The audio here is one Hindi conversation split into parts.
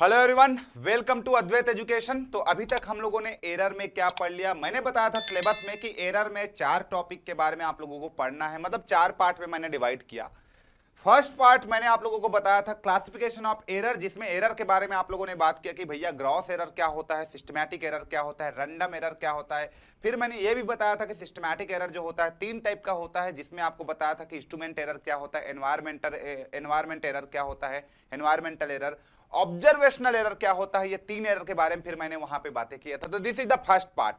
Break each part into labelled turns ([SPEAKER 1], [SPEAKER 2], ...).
[SPEAKER 1] Hello everyone, welcome to Advait education. तो अभी तक हम लोगों ने एरर में क्या पढ़ लिया। मैंने बताया था सिलेबस में कि एरर में 4 टॉपिक के बारे में आप लोगों को पढ़ना है, मतलब 4 पार्ट में मैंने डिवाइड किया। फर्स्ट पार्ट मैंने आप लोगों को बताया था क्लासिफिकेशन ऑफ एरर, जिसमें एरर के बारे में आप लोगों ने बात किया कि भैया ग्रॉस एरर क्या होता है, सिस्टमैटिक एरर क्या होता है, रैंडम एरर क्या होता है। फिर मैंने ये भी बताया था कि सिस्टमैटिक एरर जो होता है 3 टाइप का होता है, जिसमें आपको बताया था कि इंस्ट्रूमेंट एरर क्या होता है, एनवायरमेंट एरर क्या होता है, एनवायरमेंटल एरर, ऑब्जर्वेशनल एरर क्या होता है। ये 3 एरर के बारे में फिर मैंने वहां पे बातें किया था। तो this is the first part.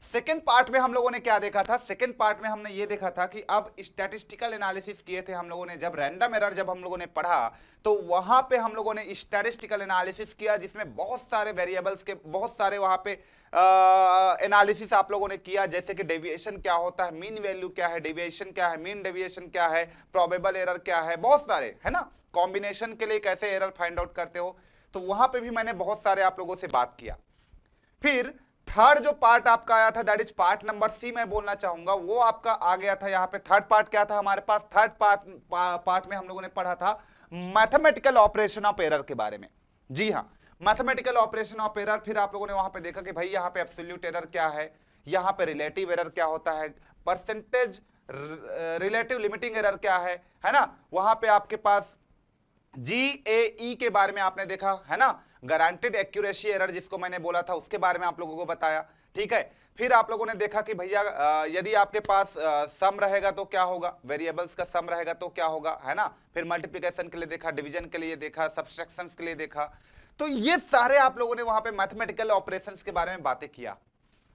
[SPEAKER 1] Second part में हम लोगों ने क्या देखा था? सेकेंड पार्ट में हमने ये देखा था कि अब स्टैटिस्टिकल एनालिसिस किए थे हम लोगों ने। जब रैंडम एरर जब हम लोगों ने पढ़ा तो वहां पे हम लोगों ने स्टैटिस्टिकल एनालिसिस किया, जिसमें बहुत सारे वेरिएबल्स के बहुत सारे वहां पे एनालिसिस आप लोगों ने किया, जैसे कि डेविएशन क्या होता है, मीन वैल्यू क्या है, डेविएशन क्या है, मीन डेविएशन क्या है, प्रोबेबल एरर क्या है, बहुत सारे है ना। कॉम्बिनेशन के लिए कैसे एरर फाइंड आउट करते हो, तो वहां पे भी मैंने बहुत सारे आप लोगों से बात किया। फिर थर्ड जो पार्ट आपका आया था, that is part number C, मैं बोलना चाहूंगा वो आपका आ गया था यहाँ पे। थर्ड पार्ट क्या था हमारे पास? थर्ड पार्ट में हम लोगों ने पढ़ा था मैथमेटिकल ऑपरेशन ऑफ एरर के बारे में। जी हाँ, मैथमेटिकल ऑपरेशन ऑफ एरर। फिर आप लोगों ने वहां पे देखा कि भाई यहाँ पे एब्सोल्यूट एरर क्या है, यहाँ पे रिलेटिव एरर क्या होता है, परसेंटेज रिलेटिव लिमिटिंग एरर क्या है ना। वहां पे आपके पास GAE के बारे में आपने देखा है ना, गारंटेड एक्यूरेसी एरर जिसको मैंने बोला था, उसके बारे में आप लोगों को बताया। ठीक है, फिर आप लोगों ने देखा कि भैया यदि आपके पास सम रहेगा तो क्या होगा, वेरिएबल्स का सम रहेगा तो क्या होगा, है ना। फिर मल्टीप्लिकेशन के लिए देखा, डिवीजन के लिए देखा, सब्सट्रैक्शंस के लिए देखा। तो ये सारे आप लोगों ने वहां पे मैथमेटिकल ऑपरेशंस के बारे में बातें किया।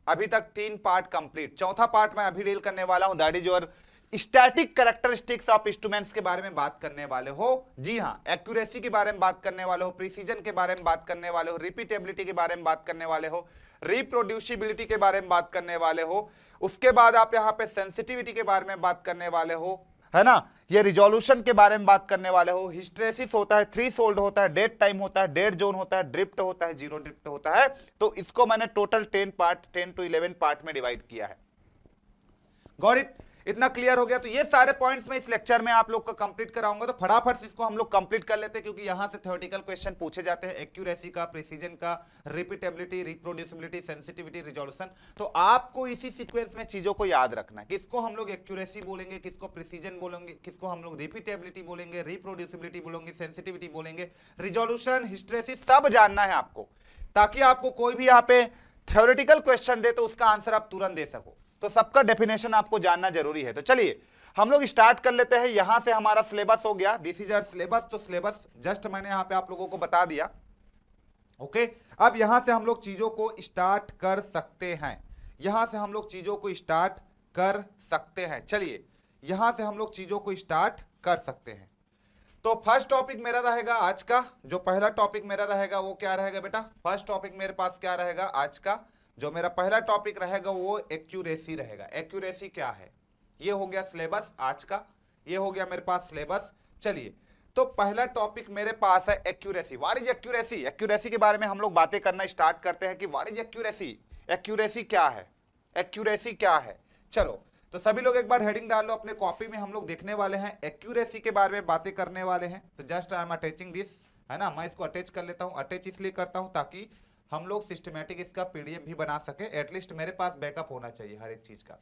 [SPEAKER 1] अभी तक 3 पार्ट कंप्लीट। चौथा पार्ट मैं अभी डील करने वाला हूं, that is your static characteristics of instruments के बारे में बात करने वाले हो। जी हाँ, एक्यूरेसी के बारे में बात करने वाले हो, प्रिसीजन के बारे में बात करने वाले हो, रिपीटेबिलिटी के बारे में बात करने वाले हो, रिप्रोड्यूसिबिलिटी के बारे में बात करने वाले हो। उसके बाद आप यहाँ पे सेंसिटिविटी के बारे में बात करने वाले हो, है ना। ये रिजोल्यूशन के बारे में बात करने वाले हो। हिस्टेरेसिस होता है, थ्रीशोल्ड होता है, डेड टाइम होता है, डेड जोन होता है, ड्रिफ्ट होता है, जीरो ड्रिफ्ट होता है। तो इसको मैंने टोटल 10 to 11 पार्ट में डिवाइड किया है। Got it? इतना क्लियर हो गया? तो ये सारे पॉइंट्स में इस लेक्चर में आप लोग को कंप्लीट कराऊंगा। तो फटाफट से इसको हम लोग कंप्लीट कर लेते हैं, क्योंकि यहां से थ्योरेटिकल क्वेश्चन पूछे जाते हैं एक्यूरेसी का, प्रिसीजन का, रिपीटेबिलिटी, रिप्रोड्यूसिबिलिटी, सेंसिटिविटी, रिजोल्यूशन। तो आपको इसी सीक्वेंस में चीजों को याद रखना है। किसको हम लोग एक्यूरेसी बोलेंगे, किसको प्रिसीजन बोलेंगे, किसको हम लोग रिपीटेबिलिटी बोलेंगे, रिप्रोड्यूसिबिलिटी बोलेंगे, सेंसिटिविटी बोलेंगे, रिजोल्यूशन, हिस्टेरेसिस, सब जानना है आपको, ताकि आपको कोई भी यहाँ पे थ्योरेटिकल क्वेश्चन दे तो उसका आंसर आप तुरंत दे सको। तो सबका डेफिनेशन आपको जानना जरूरी है। तो चलिए हम लोग स्टार्ट कर लेते हैं। यहां से हमारा सिलेबस हो गया, दिस इज आवर सिलेबस। तो सिलेबस जस्ट मैंने यहां पे आप लोगों को बता दिया। ओके, अब यहां से हम लोग चीजों को स्टार्ट कर सकते हैं। यहां से हम लोग चीजों को स्टार्ट कर सकते हैं। चलिए यहां से हम लोग चीजों को स्टार्ट कर सकते हैं। तो फर्स्ट टॉपिक मेरा रहेगा आज का, जो पहला टॉपिक मेरा रहेगा वो क्या रहेगा बेटा? फर्स्ट टॉपिक मेरे पास क्या रहेगा आज का? जो मेरा पहला टॉपिक रहेगा वो एक्यूरेसी रहेगा। एक्यूरेसी क्या है? ये हो गया सिलेबस आज का, ये हो गया मेरे पास सिलेबस। चलिए, तो पहला टॉपिक मेरे पास है accuracy. What is accuracy? Accuracy के बारे में हम लोग बातें करना स्टार्ट करते हैं कि व्हाट इज एक्यूरेसी, एक्यूरेसी क्या है, एक्यूरेसी क्या है। चलो, तो सभी लोग एक बार हेडिंग डाल लो अपने कॉपी में। हम लोग देखने वाले हैं एक्यूरेसी के बारे में बातें करने वाले हैं। तो just I am attaching this, है ना। मैं इसको अटैच कर लेता हूं। अटैच इसलिए करता हूं ताकि हम लोग सिस्टमैटिक इसका पीडीएफ भी बना सके। एटलीस्ट मेरे पास बैकअप होना चाहिए हर एक चीज का।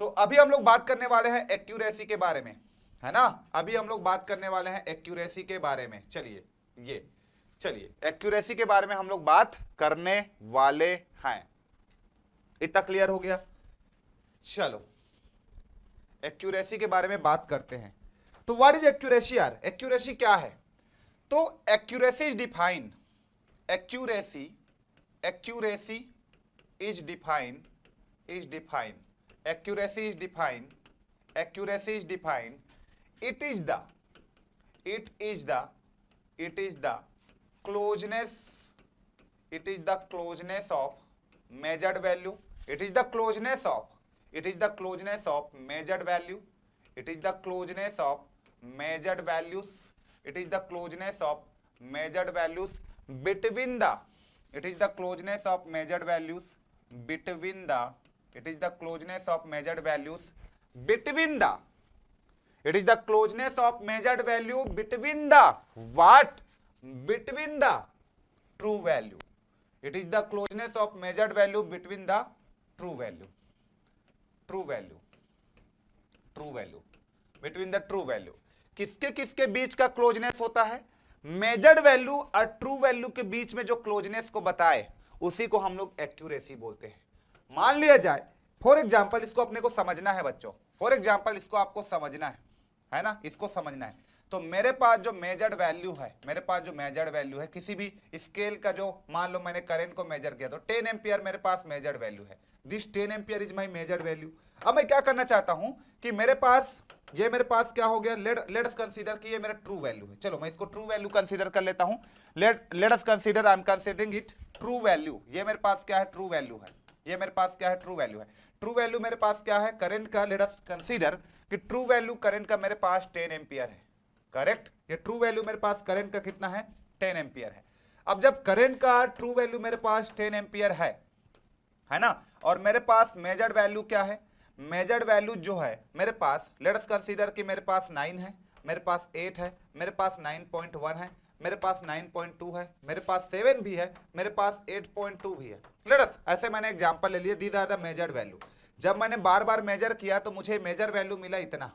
[SPEAKER 1] तो अभी हम लोग बात करने वाले हैं एक्यूरेसी के बारे में, है ना। अभी हम लोग बात करने वाले हैं एक्यूरेसी के बारे में। चलिए एक्यूरेसी के बारे में हम लोग बात करने वाले हैं। इतना क्लियर हो गया? चलो एक्यूरेसी के बारे में बात करते हैं। तो व्हाट इज एक्यूरेसी यार? एक्यूरेसी क्या है? तो accuracy is defined, accuracy is defined it is the closeness of measured value. It is the closeness of measured value. It is the closeness of measured values. It is the closeness of measured values between the, it is the closeness of measured values between the, it is the closeness of measured values between the, it is the closeness of measured value between the what? Between the true value, it is the closeness of measured value between the true value, true value, true value between the true value. किसके किसके बीच का क्लोजनेस होता है? मेजर्ड वैल्यू और ट्रू वैल्यू के बीच में जो क्लोजनेस को बताए उसी को हम लोग एक्यूरेसी बोलते हैं। मान लिया जाए फॉर एग्जांपल, इसको अपने को समझना है बच्चों, फॉर एग्जांपल इसको आपको समझना है ना, इसको समझना है। तो मेरे पास जो मेजर्ड वैल्यू है, मेरे पास जो मेजर्ड वैल्यू है किसी भी स्केल का, जो मान लो मैंने करंट को मेजर किया तो 10 एम्पियर मेरे पास मेजर्ड वैल्यू है, this 10 ampere is my measured value. अब मैं क्या करना चाहता हूं कि मेरे पास क्या हो गया, लेट्स कंसीडर कि ये मेरा ट्रू वैल्यू है। चलो मैं इसको ट्रू वैल्यू कंसीडर कर लेता हूं। Let us consider, I am considering it true value. ये मेरे पास क्या है? ट्रू वैल्यू है। ये मेरे पास क्या है? ट्रू वैल्यू है। ट्रू वैल्यू मेरे पास क्या है? करंट का। लेट अस कंसीडर कि ट्रू वैल्यू करंट का मेरे पास 10 एम्पियर है, करेक्ट। ये ट्रू वैल्यू मेरे पास करंट का कितना है? 10 एम्पियर है। अब जब करंट का ट्रू वैल्यू मेरे पास 10 एम्पियर है ना, और मेरे पास मेजर्ड वैल्यू क्या है? मेजर्ड वैल्यू जो है मेरे पास, लेट अस कंसीडर कि मेरे पास 9 है, मेरे पास 8 है, मेरे पास 9.1 है, मेरे पास 9.2 है, मेरे पास 7 भी है, मेरे पास 8.2 भी है। लेट अस, ऐसे मैंने एग्जांपल ले लिया, these are the measured value. जब मैंने बार बार मेजर किया तो मुझे मेजर वैल्यू मिला इतना।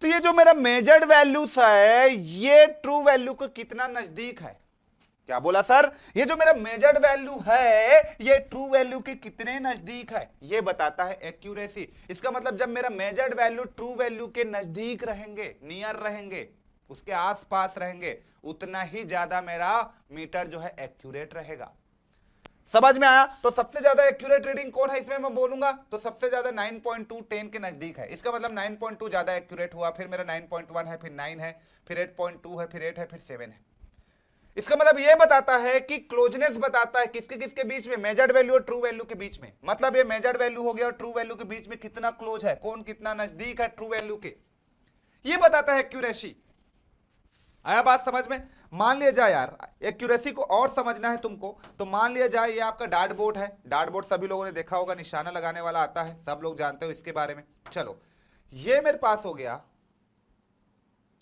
[SPEAKER 1] तो ये जो मेरा मेजर्ड वैल्यूज है ये ट्रू वैल्यू के कितना नजदीक है? क्या बोला सर? ये जो मेरा मेजर्ड वैल्यू है ये ट्रू वैल्यू के कितने नजदीक है, ये बताता है एक्यूरेसी। इसका मतलब जब मेरा मेजर्ड वैल्यू ट्रू वैल्यू के नजदीक रहेंगे, नियर रहेंगे, उसके आसपास रहेंगे, उतना ही ज्यादा मेरा मीटर जो है एक्यूरेट रहेगा। समझ में आया? तो सबसे ज्यादा एक्यूरेट रीडिंग कौन है इसमें मैं बोलूंगा तो सबसे ज्यादा 9.2 10 के नजदीक है। इसका मतलब 9.2 ज्यादा एक्यूरेट हुआ, फिर मेरा 9.1 है, फिर 9 है, फिर 8.2 है, फिर 8 है, फिर 7 है। इसका मतलब यह बताता है कि क्लोजनेस बताता है किसके किसके बीच में, मेजर्ड वैल्यू और ट्रू वैल्यू के बीच में। मतलब ये मेजर्ड वैल्यू हो गया और ट्रू वैल्यू के बीच में कितना क्लोज है, कौन कितना नजदीक है ट्रू वैल्यू के, ये बताता है एक्यूरेसी। आया बात समझ में? मान लिया जाए यार, एक्यूरेसी को और समझना है तुमको, तो मान लिया जाए ये आपका डार्ट बोर्ड है। डार्ट बोर्ड सभी लोगों ने देखा होगा, निशाना लगाने वाला आता है, सब लोग जानते हो इसके बारे में। चलो ये मेरे पास हो गया,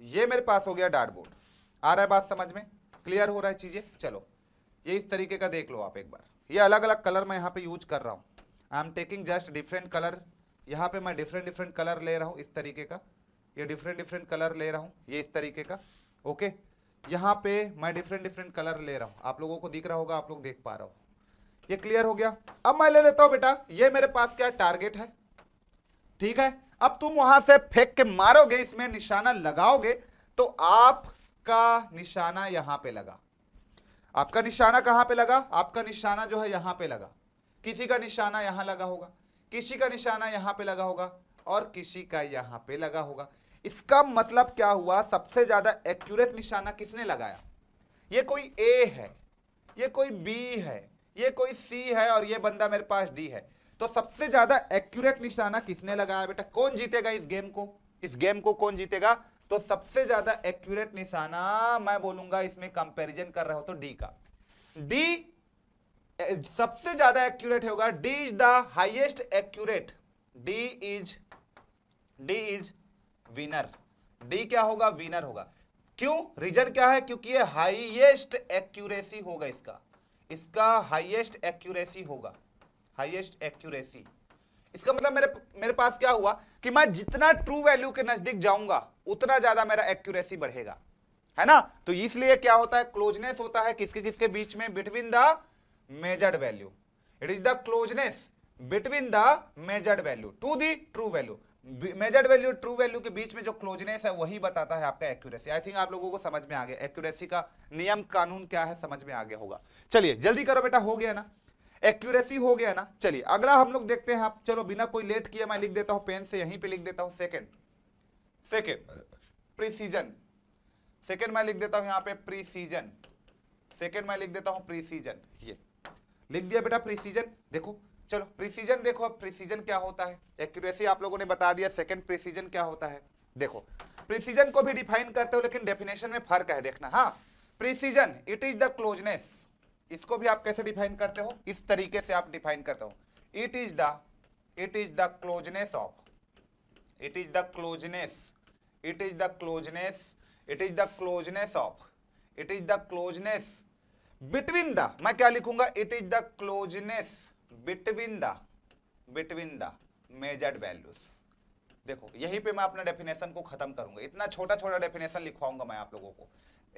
[SPEAKER 1] ये मेरे पास हो गया डार्ट बोर्ड। आ रहा है बात समझ में? क्लियर हो रहा है चीजें? चलो ये इस तरीके का देख लो आप एक बार। ये अलग अलग कलर मैं यहाँ पे यूज कर रहा हूँ, I am taking just different colour. यहाँ पे मैं डिफरेंट डिफरेंट कलर ले रहा हूँ इस तरीके का, ये डिफरेंट डिफरेंट कलर ले रहा हूँ, ये इस तरीके का। ओके, यहाँ पे मैं डिफरेंट डिफरेंट कलर ले रहा हूँ, आप लोगों को दिख रहा होगा, आप लोग देख पा रहे हो। ये क्लियर हो गया? अब मैं ले लेता हूँ बेटा, ये मेरे पास क्या टारगेट है, ठीक है। अब तुम वहां से फेंक के मारोगे, इसमें निशाना लगाओगे तो आपका निशाना यहां पे लगा। आपका निशाना कहां पे लगा? आपका निशाना जो है यहां पे लगा। किसी का निशाना यहां लगा होगा, किसी का निशाना यहां पे लगा होगा, और किसी का यहां पे लगा होगा। इसका मतलब क्या हुआ? सबसे ज्यादा एक्यूरेट निशाना किसने लगाया? ये कोई ए है, ये कोई बी है, ये कोई सी है, और ये बंदा मेरे पास डी है। तो सबसे ज्यादा एक्यूरेट निशाना किसने लगाया बेटा? कौन जीतेगा इस गेम को? इस गेम को कौन जीतेगा? तो सबसे ज्यादा एक्यूरेट निशाना मैं बोलूंगा, इसमें कंपैरिजन कर रहे हो तो डी का। डी सबसे ज्यादा एक्यूरेट होगा, D is the highest accurate, D is winner. D क्या होगा? विनर होगा। क्यों? रीजन क्या है? क्योंकि ये हाईएस्ट एक्यूरेसी होगा, इसका हाईएस्ट एक्यूरेसी होगा, हाईएस्ट एक्यूरेसी। इसका मतलब मेरे पास क्या हुआ कि मैं जितना ट्रू वैल्यू के नजदीक जाऊंगा उतना ज्यादा मेरा एक्यूरेसी बढ़ेगा, है ना। तो इसलिए क्या होता है? क्लोजनेस होता है किसके किसके बीच में? Between the measured value. It is the closeness between the measured value to the true value. Measured value true value के बीच में जो क्लोजनेस है वही बताता है आपका एक्यूरेसी। आई थिंक आप लोगों को समझ में आ गया एक्यूरेसी का नियम कानून क्या है, समझ में आ गया होगा। चलिए जल्दी करो बेटा, हो गया ना, एक्यूरेसी हो गया ना। चलिए अगला हम लोग देखते हैं। आप चलो बिना कोई लेट किए मैं लिख देता हूं, पेन से यहीं पे लिख देता हूं। सेकंड प्रीसीजन, सेकंड मैं लिख देता हूं यहां पे प्रीसीजन, सेकंड मैं लिख देता हूं प्रीसीजन। ये लिख दिया बेटा प्रीसीजन। देखो चलो प्रीसीजन देखो, अब प्रीसीजन क्या होता है, एक्यूरेसी आप लोगों ने बता दिया, सेकंड प्रीसीजन क्या होता है। देखो प्रीसीजन को भी डिफाइन करते हो लेकिन डेफिनेशन में फर्क है, देखना। हाँ, precision it is the closeness, इसको भी आप कैसे डिफाइन करते हो? इस तरीके से आप डिफाइन करते हो, it is the closeness of, it is the closeness, it is the closeness, it is the closeness of, it is the closeness between the, मैं क्या लिखूंगा, it is the closeness between the measured values. देखो यहीं पे मैं अपना डेफिनेशन को खत्म करूंगा, इतना छोटा छोटा डेफिनेशन लिखवाऊंगा मैं आप लोगों को,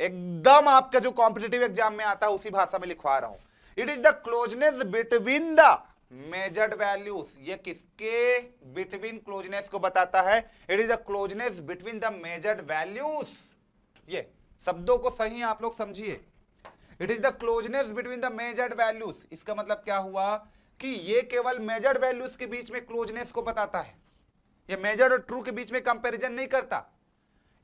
[SPEAKER 1] एकदम आपका जो कॉम्पिटिटिव एग्जाम में आता है उसी भाषा में लिखवा रहा हूं। It is the closeness between the measured values, ये किसके बिटवीन क्लोजनेस को बताता है, it is the closeness between the measured values. ये शब्दों को सही आप लोग समझिए, it is the closeness between the measured values. इसका मतलब क्या हुआ कि ये केवल मेजर्ड वैल्यूज के बीच में क्लोजनेस को बताता है, ये मेजर्ड और ट्रू के बीच में कंपैरिजन नहीं करता,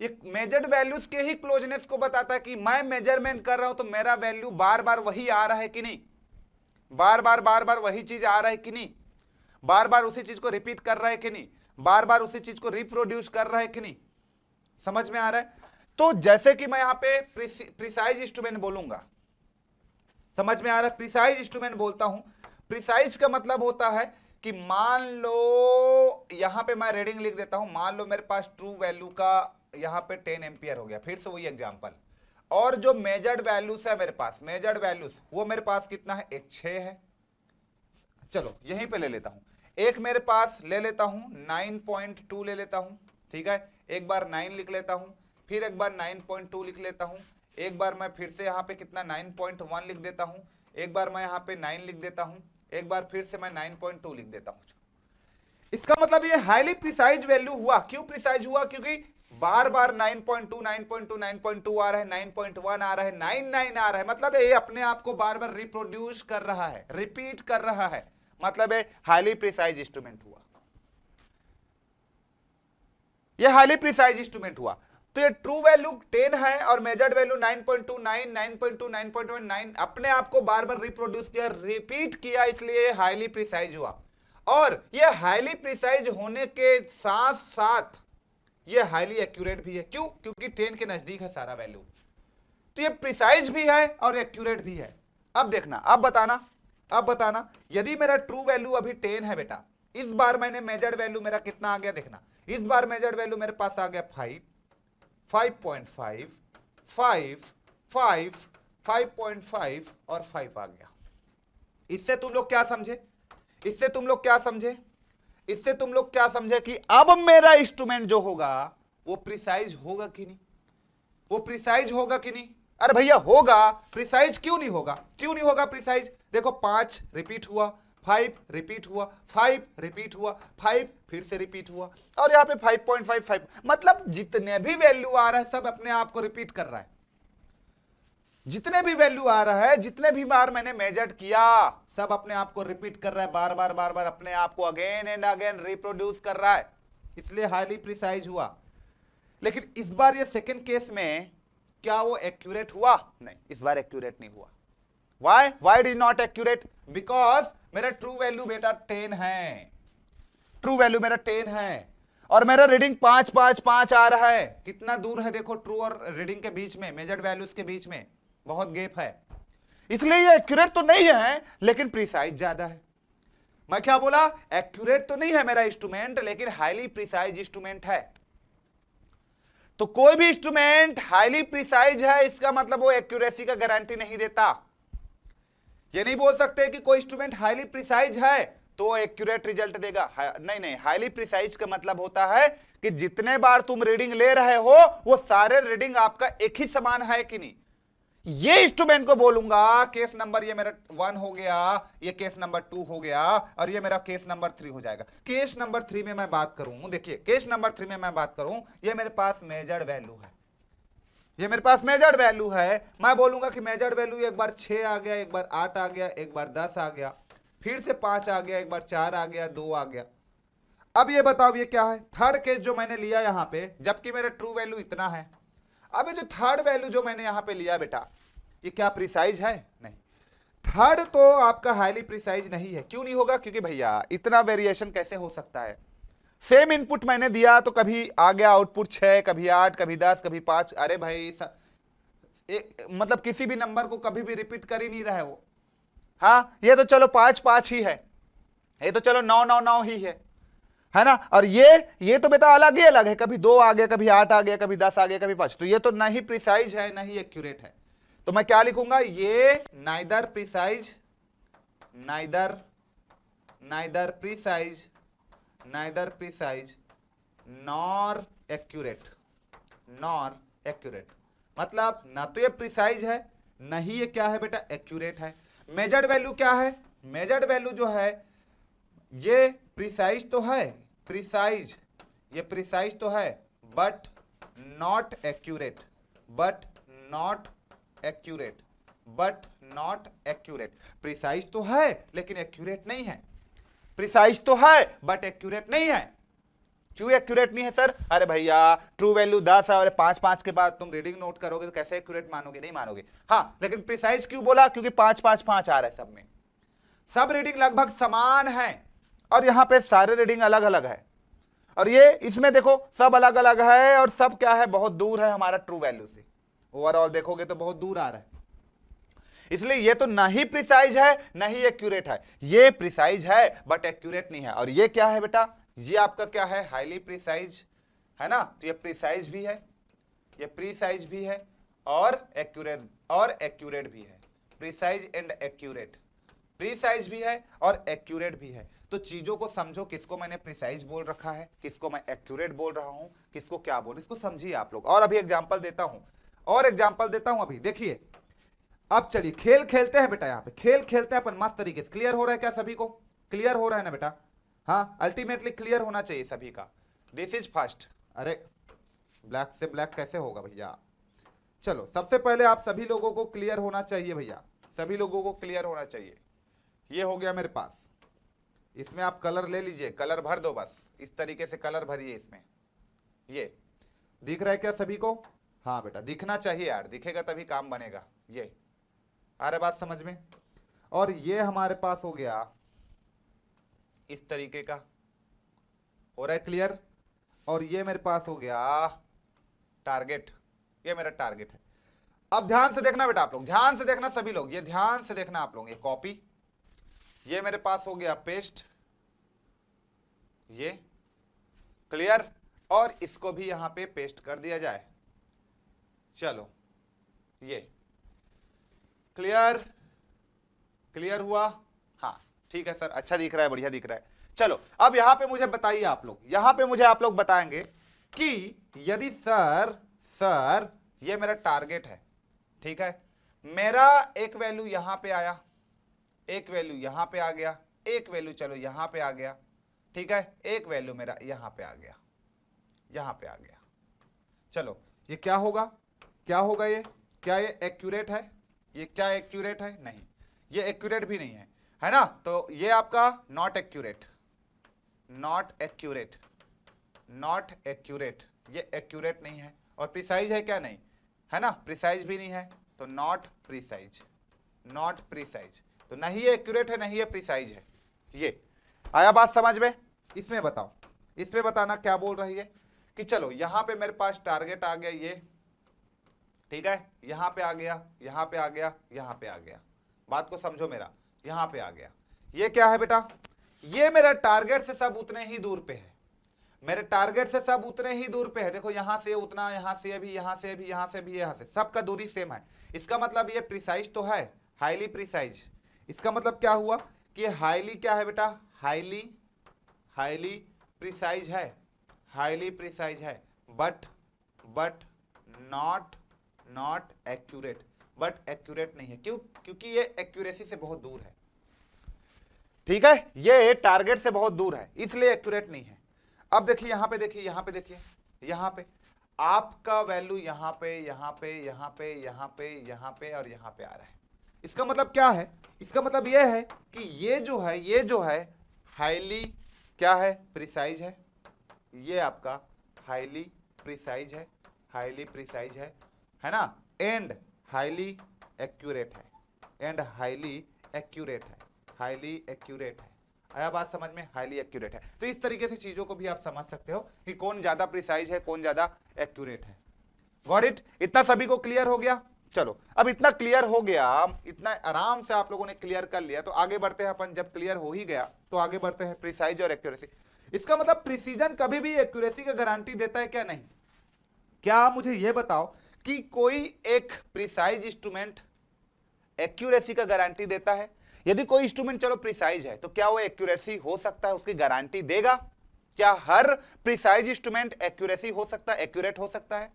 [SPEAKER 1] ये मेजर्ड वैल्यूज के ही क्लोजनेस को बताता है कि मैं मेजरमेंट कर रहा हूं तो मेरा वैल्यू बार बार वही आ रहा है कि नहीं, बार बार वही चीज आ रहा है कि नहीं, बार बार उसी चीज को रिपीट कर रहा है कि नहीं, बार बार उसी चीज को रिप्रोड्यूस कर रहा है कि नहीं। समझ में आ रहा है? तो जैसे कि मैं यहां पे प्रिसाइज इंस्ट्रूमेंट बोलूंगा, समझ में आ रहा है, प्रिसाइज इंस्ट्रूमेंट बोलता हूं, प्रिसाइज का मतलब होता है कि मान लो यहां पे मैं रीडिंग लिख देता हूं, मान लो मेरे पास ट्रू वैल्यू का यहां पे 10 एम्पियर हो गया, फिर से वही एग्जांपल, और जो मेजर्ड वैल्यूज है मेरे पास, मेजर्ड वैल्यूज वो मेरे पास कितना है, एक 6 है। चलो यहीं पे ले लेता हूं, एक मेरे पास ले लेता हूं 9.2 ले लेता हूं, ठीक है, एक बार 9 लिख लेता हूं, फिर एक बार 9.2 लिख लेता हूं, एक बार मैं फिर से यहाँ पे कितना 9.1 लिख देता हूं, एक बार मैं यहाँ पे 9 लिख देता हूं, एक बार फिर से मैं 9.2 लिख देता हूं। इसका मतलब ये हाईली प्रिसाइज वैल्यू हुआ। क्यों प्रिसाइज हुआ? क्योंकि बार बार 9.2 9.2 9.2 आ रहा है, 9.1 आ रहा है, 9 आ रहा है, मतलब ये अपने आप को बार बार रिप्रोड्यूस कर रहा है, रिपीट कर रहा है, मतलब ये हाईली प्रिसाइज इंस्ट्रूमेंट हुआ, ये हाईली प्रिसाइज इंस्ट्रूमेंट हुआ। तो ये ट्रू वैल्यू 10 है और मेजर्ड वैल्यू 9.2 9.2 9.1 अपने आप को बार बार रिप्रोड्यूस किया, रिपीट किया, इसलिए ये हाईली प्रिसाइज हुआ। और ये हाईली प्रिसाइज होने के साथ साथ ये हाईली एक्यूरेट भी है। क्यों? क्योंकि 10 के नजदीक है सारा वैल्यू, तो ये प्रिसाइज भी है और एक्यूरेट भी है। अब देखना, अब बताना यदि मेरा ट्रू वैल्यू अभी 10 है बेटा, इस बार मैंने मेजर्ड वैल्यू मेरा कितना आ गया, देखना इस बार मेजर्ड वैल्यू मेरे पास आ गया 5, 5.5, 5, 5, 5.5 और 5 आ गया। इससे तुम लोग क्या समझे, इससे तुम लोग क्या समझे कि अब मेरा इंस्ट्रूमेंट जो होगा वो प्रिसाइज होगा कि नहीं, वो प्रिसाइज होगा कि नहीं? अरे भैया होगा, प्रिसाइज क्यों नहीं होगा, क्यों नहीं होगा प्रिसाइज? देखो 5 रिपीट हुआ, 5 रिपीट हुआ, 5 रिपीट हुआ, 5 फिर से रिपीट हुआ, और यहां पे 5.55, मतलब जितने भी वैल्यू आ रहा है सब अपने आप को रिपीट कर रहा है, जितने भी वैल्यू आ रहा है, जितने भी बार मैंने मेजर्ड किया सब अपने आप को रिपीट कर रहा है, बार बार अपने आप को अगेन एंड अगेन रिप्रोड्यूस कर रहा है, इसलिए हाईली प्रिसाइज हुआ। लेकिन इस बार ये सेकंड केस में क्या वो एक्यूरेट हुआ? नहीं, इस बार एक्यूरेट नहीं हुआ। Why it is not accurate? Because मेरा ट्रू वैल्यू बेटा 10 है, ट्रू वैल्यू मेरा 10 है और मेरा रीडिंग 5 5 5 आ रहा है। कितना दूर है देखो ट्रू और रीडिंग के बीच में, मेजर्ड वैल्यूज के बीच में बहुत गैप है, इसलिए ये एक्यूरेट तो नहीं है लेकिन प्रिसाइज ज्यादा है। मैं क्या बोला? एक्यूरेट तो नहीं है मेरा इंस्ट्रूमेंट लेकिन हाईली प्रिसाइज इंस्ट्रूमेंट है। तो कोई भी इंस्ट्रूमेंट हाईली प्रिसाइज है इसका मतलब वो एक्यूरेसी का गारंटी नहीं देता। ये नहीं बोल सकते कि कोई इंस्ट्रूमेंट हाईली प्रिसाइज है तो एक्यूरेट रिजल्ट देगा। नहीं, हाईली प्रिसाइज का मतलब होता है कि जितने बार तुम रीडिंग ले रहे हो वो सारे रीडिंग आपका एक ही समान है कि नहीं। ये इंस्ट्रूमेंट को बोलूंगा केस नंबर, ये मेरा 1 हो गया, ये केस नंबर 2 हो गया और ये मेरा केस नंबर 3 हो जाएगा। केस नंबर 3 में मैं बात करूं, देखिए केस नंबर 3 में मैं बात करूं, ये मेरे पास मेजर्ड वैल्यू है, ये मेरे पास मेजर्ड वैल्यू है। मैं बोलूंगा कि मेजर्ड वैल्यू एक बार 6 आ गया, एक बार 8 आ गया, एक बार 10 आ गया, फिर से 5 आ गया, एक बार 4 आ गया, 2 आ गया। अब ये बताओ ये क्या है? थर्ड केस जो मैंने लिया यहां पे, जबकि मेरा ट्रू वैल्यू इतना है। अब ये जो थर्ड वैल्यू जो मैंने यहां पे लिया बेटा, ये क्या प्रिसाइज है? नहीं, थर्ड तो आपका हाईली प्रिसाइज नहीं है। क्यों नहीं होगा? क्योंकि भैया इतना वेरिएशन कैसे हो सकता है? सेम इनपुट मैंने दिया तो कभी आ गया आउटपुट 6, कभी 8, कभी 10, कभी 5। अरे भाई मतलब किसी भी नंबर को कभी भी रिपीट कर ही नहीं रहा है वो। हाँ, ये तो चलो 5 5 ही है, ये तो चलो 9 9 9 ही है ना। और ये तो बेटा अलग ही अलग है, कभी 2 आ गया, कभी 8 आ गया, कभी 10 आ गया, कभी 5। तो ये तो ना ही प्रिसाइज है ना ही एक्यूरेट है। तो मैं क्या लिखूंगा, ये नाइदर प्रिसाइज नॉर एक्यूरेट, मतलब ना तो ये प्रिसाइज है, ना ही ये क्या है बेटा एक्यूरेट है। मेजर्ड वैल्यू क्या है, मेजर्ड वैल्यू जो है ये प्रिसाइज तो है, ये प्रिसाइज तो है बट नॉट एक्यूरेट, प्रिसाइज तो है लेकिन एक्यूरेट नहीं है, प्रिसाइज तो है बट एक्यूरेट नहीं है। क्यों एक्यूरेट नहीं है सर? अरे भैया ट्रू वैल्यू 10 है और 5 के बाद तुम रीडिंग नोट करोगे तो कैसे एक्यूरेट मानोगे? नहीं मानोगे। हाँ, लेकिन प्रिसाइज क्यों बोला? क्योंकि 5 आ रहा है सब में, सब रीडिंग लगभग समान है और यहां पे सारे रीडिंग अलग अलग है, और ये इसमें देखो सब अलग अलग है और सब क्या है, बहुत दूर है हमारा ट्रू वैल्यू से। ओवरऑल देखोगे तो बहुत दूर आ रहा है, इसलिए ये तो ना ही प्रिसाइज है ना ही एक्यूरेट है। ये प्रिसाइज है बट एक्यूरेट नहीं है। और ये क्या है बेटा, ये आपका क्या है, हाईली प्रिसाइज है ना। तो ये प्रिसाइज भी है, ये प्रिसाइज भी है और एक्यूरेट भी है। प्रिसाइज एंड एक्यूरेट, प्रिसाइज भी है और एक्यूरेट भी है। तो चीजों को समझो, किसको मैंने प्रिसाइज बोल रखा है, किसको मैं एक्यूरेट बोल रहा हूं, किसको क्या बोल, इसको समझिए आप लोग। और अभी एग्जांपल देता हूं, अभी देखिए। अब चलिए खेल खेलते हैं बेटा, यहाँ पे खेल खेलते हैं अपन मस्त तरीके से। क्लियर हो रहा है क्या सभी को? क्लियर हो रहा है ना बेटा? हाँ, अल्टीमेटली क्लियर होना चाहिए सभी का। This is first. अरे ब्लैक से ब्लैक कैसे होगा भैया? चलो सबसे पहले आप सभी लोगों को क्लियर होना चाहिए भैया, सभी लोगों को क्लियर होना चाहिए। ये हो गया मेरे पास, इसमें आप कलर ले लीजिए, कलर भर दो, बस इस तरीके से कलर भरिए इसमें। ये दिख रहा है क्या सभी को? हाँ बेटा दिखना चाहिए यार, दिखेगा तभी काम बनेगा। ये आ रहा बात समझ में? और ये हमारे पास हो गया इस तरीके का, हो रहा है क्लियर? और ये मेरे पास हो गया टारगेट, ये मेरा टारगेट है। अब ध्यान से देखना बेटा आप लोग, ध्यान से देखना सभी लोग, ये ध्यान से देखना आप लोग। ये कॉपी, ये मेरे पास हो गया पेस्ट, ये क्लियर, और इसको भी यहां पे पेस्ट कर दिया जाए। चलो ये क्लियर, क्लियर हुआ? हाँ ठीक है सर, अच्छा दिख रहा है, बढ़िया दिख रहा है। चलो अब यहां पे मुझे बताइए आप लोग, यहां पे मुझे आप लोग बताएंगे कि यदि सर ये मेरा टारगेट है, ठीक है, मेरा एक वैल्यू यहां पे आया, एक वैल्यू यहां पे आ गया, एक वैल्यू चलो यहां पे आ गया, ठीक है, एक वैल्यू मेरा यहां पे आ गया, यहां पे आ गया। चलो ये क्या होगा, क्या होगा ये? क्या ये एक्यूरेट है? ये क्या एक्यूरेट है? नहीं, ये एक्यूरेट भी नहीं है, है ना। तो ये आपका not accurate, not accurate, not accurate, ये एक्यूरेट नहीं है। और प्रिसाइज है क्या? नहीं है ना, प्रिसाइज भी नहीं है, तो नॉट प्रिसाइज, नॉट प्रिसाइज। तो नहीं ये एक्यूरेट है, नहीं ये प्रिसाइज है। ये आया बात समझ में? इसमें बताओ, इसमें बताना क्या बोल रही है कि चलो यहां पे मेरे पास टारगेट आ गया ये, ठीक है, यहां पे आ गया, यहां पे आ गया, यहां पे आ गया। बात को समझो मेरा, यहां पे आ गया। ये क्या है बेटा? ये मेरा टारगेट से सब उतने ही दूर पे है, मेरे टारगेट से सब उतने ही दूर पे है। देखो यहां से उतना, यहां से भी, यहां से भी, यहां से भी, यहां से, सबका दूरी सेम है। इसका मतलब ये प्रिसाइज तो है, हाईली प्रिसाइज। इसका मतलब क्या हुआ कि हाईली क्या है बेटा? हाईली प्रिसाइज है, हाईली प्रिसाइज है, but not accurate, but accurate नहीं है। क्यों? क्योंकि ये एक्यूरेसी से बहुत दूर है, ठीक है, ये टारगेट से बहुत दूर है, इसलिए एक्यूरेट नहीं है। अब देखिए यहां पे, देखिए यहां पे, देखिए यहां पे आपका वैल्यू यहां पे, यहां पे, यहां पे, यहां पे, यहां पे और यहां पे आ रहा है। इसका मतलब क्या है? इसका मतलब यह है कि ये जो है हाईली क्या है? प्रिसाइज है। ये आपका हाईली प्रिसाइज है, हाईली प्रिसाइज है ना, एंड हाईली एक्यूरेट है, एंड हाईली एक्यूरेट है, हाईली एक्यूरेट है। आया बात समझ में? हाईली एक्यूरेट है। तो इस तरीके से चीजों को भी आप समझ सकते हो कि कौन ज्यादा प्रिसाइज है, कौन ज्यादा एक्यूरेट है। Got it? इतना सभी को क्लियर हो गया? चलो अब इतना क्लियर हो गया, इतना आराम से आप लोगों ने क्लियर कर लिया, तो आगे बढ़ते हैं अपन। जब क्लियर हो ही गया तो आगे बढ़ते हैं प्रिसाइज और एक्यूरेसी। इसका मतलब प्रिसीजन कभी भी एक्यूरेसी का गारंटी देता है क्या? नहीं। क्या आप मुझे यह बताओ कि कोई एक प्रिसाइज इंस्ट्रूमेंट एक्यूरेसी का गारंटी देता है। यदि कोई इंस्ट्रूमेंट चलो प्रिसाइज है तो क्या वो एक्यूरेसी हो सकता है, उसकी गारंटी देगा? क्या हर प्रिसाइज इंस्ट्रूमेंट एक्यूरेसी हो सकता है, एक्यूरेट हो सकता है?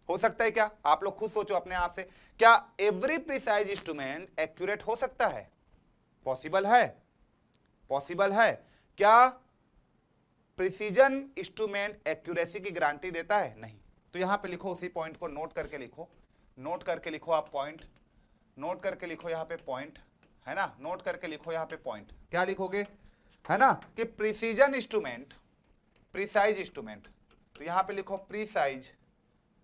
[SPEAKER 1] हो सकता है क्या? आप लोग खुद सोचो अपने आप से, क्या एवरी प्रिसाइज इंस्ट्रूमेंट एक्यूरेट हो सकता है? पॉसिबल है? पॉसिबल है? क्या प्रिसीजन इंस्ट्रूमेंट एक्यूरेसी की गारंटी देता है? नहीं। तो यहां पे लिखो, उसी पॉइंट को नोट करके लिखो, नोट करके लिखो आप पॉइंट, नोट करके लिखो यहां पे पॉइंट, है ना, नोट करके लिखो यहां पे पॉइंट। क्या लिखोगे, है ना, कि प्रिसीजन इंस्ट्रूमेंट, प्रिसाइज इंस्ट्रूमेंट, तो यहां पे लिखो precise,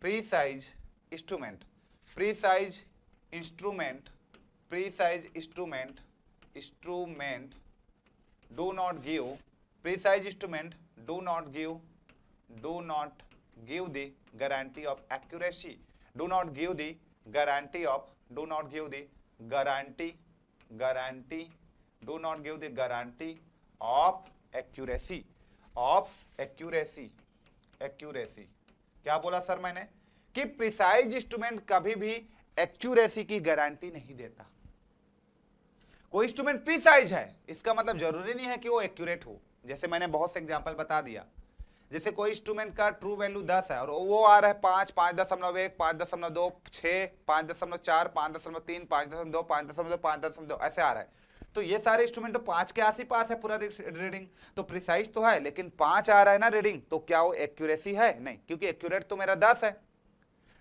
[SPEAKER 1] precise instrument, precise instrument, precise instrument, instrument do not give, precise instrument do not give, do not give the guarantee of accuracy, do not give the guarantee of, do not give the guarantee, guarantee, do not give the guarantee of accuracy, of accuracy, accuracy। क्या बोला सर मैंने? कि प्रिसाइज इंस्ट्रूमेंट कभी भी एक्यूरेसी की गारंटी नहीं देता। कोई इंस्ट्रूमेंट प्रिसाइज है इसका मतलब जरूरी नहीं है कि वो एक्यूरेट हो। जैसे मैंने बहुत से एग्जांपल बता दिया, जैसे कोई इंस्ट्रूमेंट का ट्रू वैल्यू 10 है और वो आ रहा है 5, 5.1, 5.2, 6, 5.4, 5.3, 5.2, 5.2, 5.2 ऐसे आ रहा है, तो ये सारे इंस्ट्रूमेंट तो 5 के आस ही पास है पूरा रीडिंग, तो प्रिसाइज तो है लेकिन 5 आ रहा है ना रीडिंग, तो क्या वो एक्यूरेसी है? नहीं, क्योंकि एक्यूरेट तो मेरा 10 है,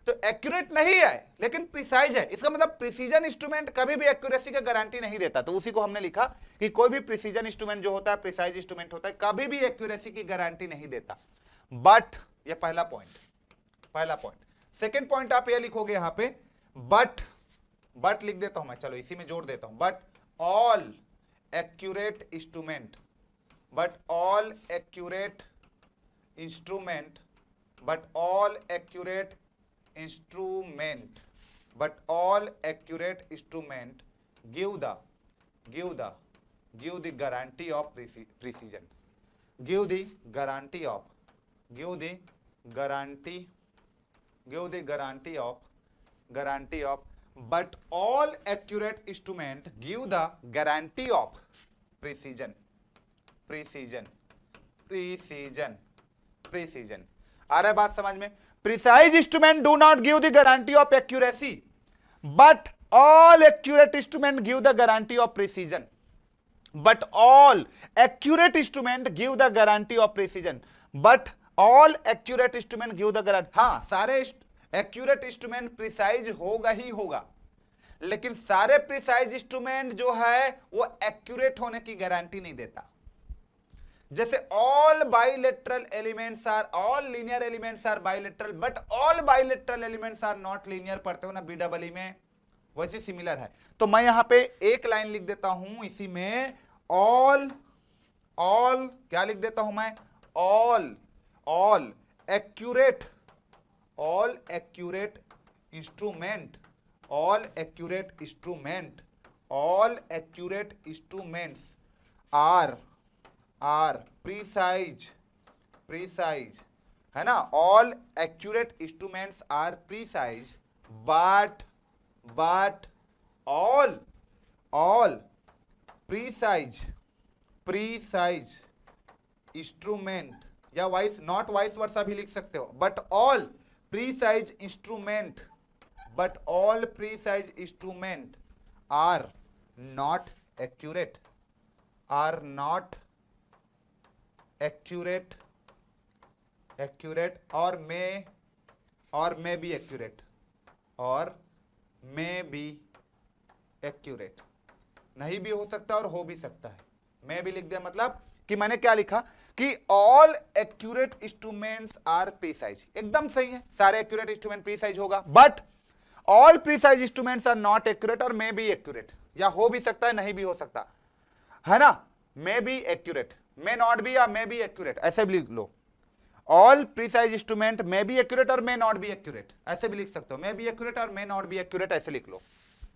[SPEAKER 1] तो एक्यूरेट नहीं है लेकिन प्रिसाइज है। इसका मतलब प्रिसीजन इंस्ट्रूमेंट कभी भी एक्यूरेसी का गारंटी नहीं देता। तो उसी को हमने लिखा कि कोई भी प्रिसीजन इंस्ट्रूमेंट जो होता है, प्रिसाइज इंस्ट्रूमेंट होता है, कभी भी एक्यूरेसी की गारंटी नहीं देता। बट ये पहला पॉइंट, पहला पॉइंट। सेकंड पॉइंट आप ये लिखोगे यहां पे, बट लिख देता हूं मैं, चलो इसी में जोड़ देता हूं, but all accurate instrument, but all accurate instrument, but all accurate instrument, but all accurate instrument give the guarantee of precision, give the guarantee of, but all accurate instrument give the guarantee of precision, आ रहा है बात समझ में? Precise instrument do not give the guarantee of accuracy, but all accurate instrument give the guarantee of precision. But all accurate instrument give the guarantee of precision. But all accurate instrument give the guarantee. हाँ, सारे accurate instrument precise होगा ही होगा, लेकिन सारे precise instrument जो है वो accurate होने की गारंटी नहीं देता। जैसे all bilateral elements are, all linear elements are bilateral, but all bilateral elements are not linear, पढ़ते हो ना BEE में, वैसे सिमिलर है। तो मैं यहां पे एक लाइन लिख देता हूं इसी में, all क्या लिख देता हूं मैं? all accurate instrument, all accurate instruments are precise, है ना, all accurate instruments are precise, but all precise instrument, या वाइस नॉट वाइस वर्सा भी लिख सकते हो, but all precise instrument are not accurate, or may be accurate, नहीं भी हो सकता और हो भी सकता है। मैं भी लिख दिया, मतलब कि मैंने क्या लिखा कि all accurate instruments are precise, एकदम सही है, सारे एक्यूरेट इंस्ट्रूमेंट प्रीसाइज होगा, but all precise instruments are not accurate और मे बी एक्यूरेट, या हो भी सकता है नहीं भी हो सकता, है ना, may be accurate, may not be या मे बी एक्यूरेट, ऐसे भी लिख लो। All precise instrument may be accurate और मे नॉट बी एक्यूरेट, ऐसे भी लिख सकते हो, मे बी एक्यूरेट और मे नॉट बी एक्यूरेट, ऐसे लिख लो।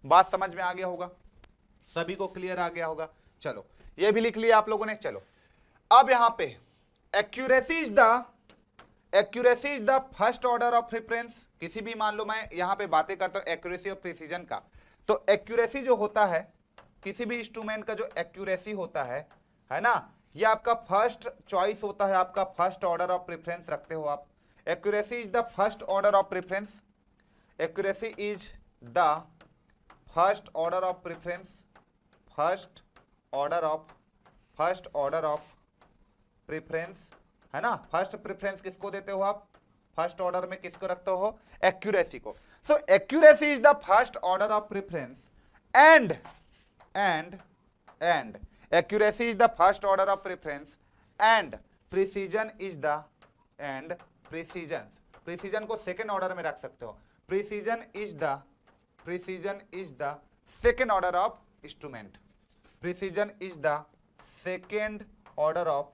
[SPEAKER 1] बात समझ में आ गया होगा, सभी को क्लियर आ गया होगा। चलो ये भी लिख लिया आप लोगों ने। चलो अब यहां पे accuracy is the accuracy is the first order of preference. किसी भी, मान लो मैं यहां पे बातें करता हूं एक्यूरेसी और प्रिसीजन का, तो एक्यूरेसी जो होता है किसी भी इंस्ट्रूमेंट का, जो एक्यूरेसी होता है ना, ये आपका फर्स्ट चॉइस होता है, आपका फर्स्ट ऑर्डर ऑफ प्रेफरेंस रखते हो आप। Accuracy is the first order of preference, accuracy is the first order of preference, first order of preference, है ना। फर्स्ट प्रेफरेंस किसको देते हो आप, फर्स्ट ऑर्डर में किसको रखते हो, एक्यूरेसी को। So accuracy is the first order of preference and accuracy is the first order of preference and precision is the precision को सेकेंड ऑर्डर में रख सकते हो। precision is the second order of instrument, precision is the second order of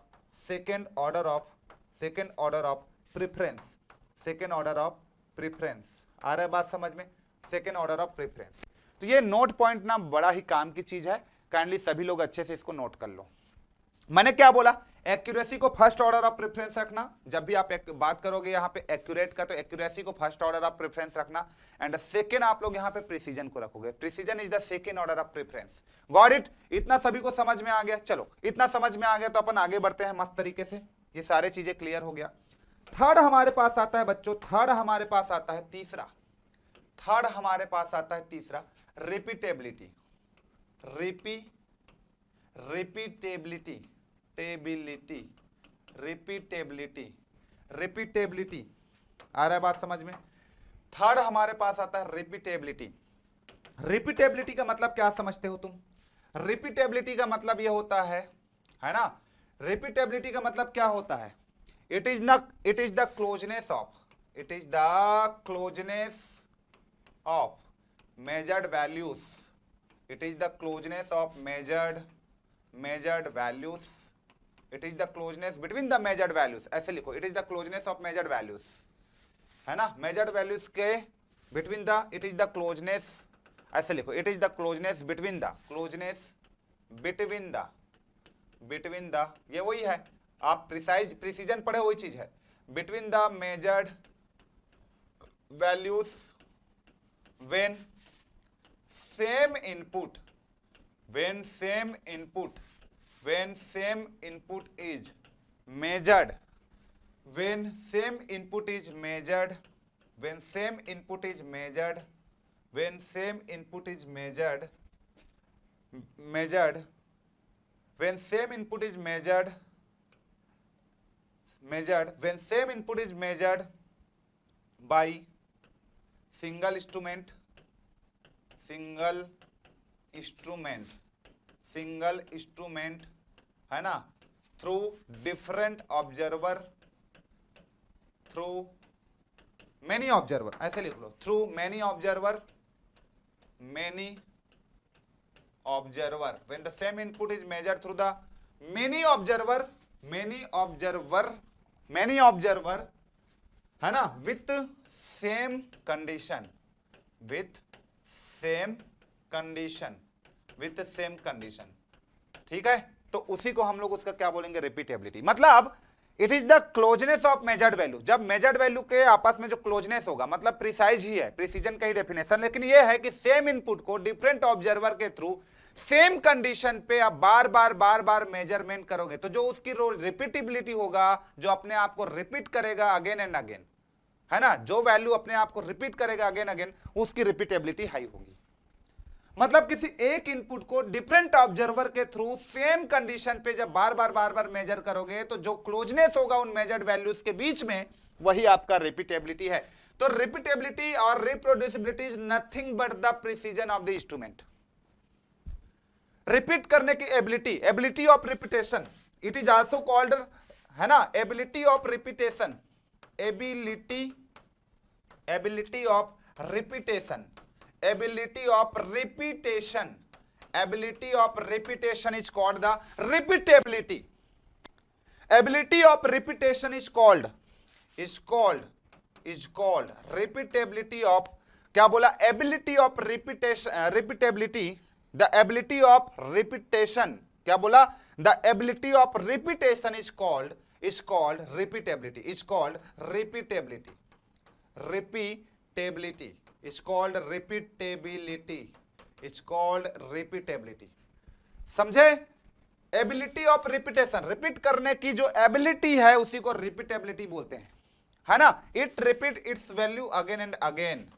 [SPEAKER 1] preference। आ रहा है बात समझ में, सेकेंड ऑर्डर ऑफ प्रेफरेंस। तो ये नोट पॉइंट ना बड़ा ही काम की चीज है, काइंडली सभी लोग अच्छे से इसको नोट कर लो। मैंने क्या बोला, एक्यूरेसी को फर्स्ट ऑर्डर ऑफ प्रेफरेंस रखना। जब भी आप बात करोगे यहाँ पे एक्यूरेट का, तो एक्यूरेसी को फर्स्ट ऑर्डर ऑफ प्रेफरेंस रखना एंड सेकेंड आप लोग यहाँ पे प्रिसीजन को रखोगे। Precision is the second order of preference. Got it? इतना सभी को समझ में आ गया? चलो इतना समझ में आ गया तो अपन आगे बढ़ते हैं मस्त तरीके से। ये सारे चीजें क्लियर हो गया। थर्ड हमारे पास आता है बच्चों, थर्ड हमारे पास आता है तीसरा, रिपीटेबिलिटी। रिपीटेबिलिटी आ रहा है बात समझ में? थर्ड हमारे पास आता है रिपीटेबिलिटी। रिपीटेबिलिटी का मतलब क्या समझते हो तुम? रिपीटेबिलिटी का मतलब ये होता है ना, रिपीटेबिलिटी का मतलब क्या होता है? It is the closeness of measured values, it is the closeness of measured values, it is the closeness between the measured values। ऐसे लिखो, it is the closeness of measured values, है ना, measured values के between the, it is the closeness, ऐसे लिखो, it is the closeness between the, ये वही है, आप प्रिसीजन पढ़े वही चीज है, between the measured values when same input is measured, when same input is measured, when same input is measured, when same input is measured, when same input is measured, when same input is measured by single instrument, है ना, through different observer, through many observer, ऐसे लिख लो, through many observer, when the same input is measured through the many observer, है ना, विथ सेम कंडीशन, ठीक है। तो उसी को हम लोग उसका क्या बोलेंगे, रिपीटेबिलिटी। मतलब it is the closeness of measured value. जब मेजर्ड वैल्यू के आपस में जो क्लोजनेस होगा, मतलब प्रिसाइज ही है, प्रिसीजन का ही डेफिनेशन, लेकिन ये है कि सेम इनपुट को डिफरेंट ऑब्जर्वर के थ्रू सेम कंडीशन पे आप बार बार मेजरमेंट करोगे, तो जो उसकी रिपीटेबिलिटी होगा, जो अपने आप को रिपीट करेगा अगेन एंड अगेन, है ना, जो वैल्यू अपने आप को रिपीट करेगा अगेन अगेन, उसकी रिपीटेबिलिटी हाई होगी। मतलब किसी एक इनपुट को डिफरेंट ऑब्जर्वर के थ्रू सेम कंडीशन पे जब बार बार मेजर करोगे, तो जो क्लोजनेस होगा उन मेजर्ड वैल्यूज के बीच में, वही आपका रिपीटेबिलिटी है। तो रिपीटेबिलिटी और reproducibility is nothing but the precision of the instrument. Repeat करने की ability of repetition, it is also called, है ना, ability of repetition, ability of repetition is called the repeatability। ability of repetition is called repeatability of, क्या बोला, ability of repeatability, the ability of repetition, क्या बोला, the ability of repetition is called is called repeatability, is called repeatability, repeatability is called repeatability, is called repeatability. समझे? एबिलिटी ऑफ रिपीटेशन, रिपीट करने की जो एबिलिटी है उसी को रिपीटेबिलिटी बोलते हैं, है ना। It repeat its value again and again,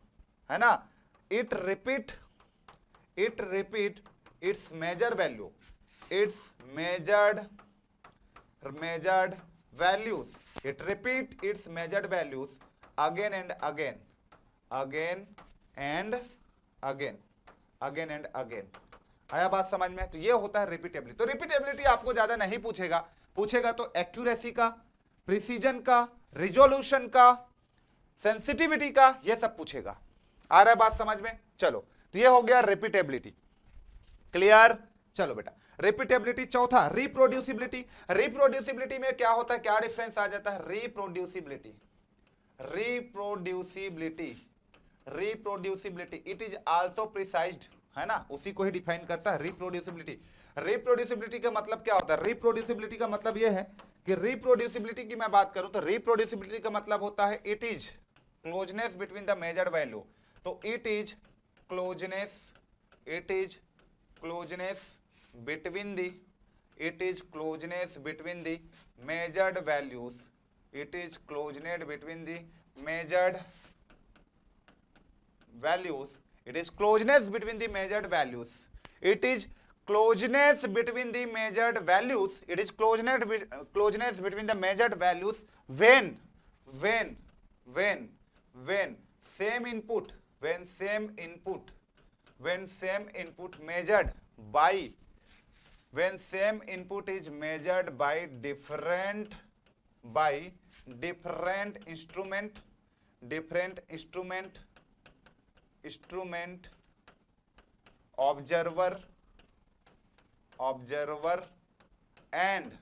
[SPEAKER 1] है ना। It repeat its measure value, its measured values, it repeat its measured values again and again, again and again, again and again। आया बात समझ में? तो ये होता है रिपीटेबिलिटी। तो रिपीटेबिलिटी आपको ज्यादा नहीं पूछेगा, पूछेगा तो एक्यूरेसी का, प्रिसीजन का, रिजोल्यूशन का, सेंसिटिविटी का, ये सब पूछेगा। आ रहा है बात समझ में? चलो, तो ये हो गया रिपीटेबिलिटी। क्लियर? चलो बेटा, रिपीटेबिलिटी। चौथा रिप्रोड्यूसिबिलिटी। रिप्रोड्यूसिबिलिटी में क्या होता है, क्या डिफरेंस आ जाता है? Reproducibility, reproducibility it is also precised, है ना, उसी को ही डिफाइन करता है रिप्रोड्यूसिबिलिटी। रिप्रोड्यूसिबिलिटी का मतलब क्या होता है? रिप्रोड्यूसिबिलिटी का मतलब यह है कि रिप्रोड्यूसिबिलिटी की मैं बात करूं तो रिप्रोड्यूसिबिलिटी का मतलब होता है it is closeness between the measured value. तो it is closeness between the measured values, it is closeness between the measured values, it is closeness between the measured values, it is closeness between the measured values, it is closeness between the measured values when same input measured by, when same input is measured by different instrument, observer and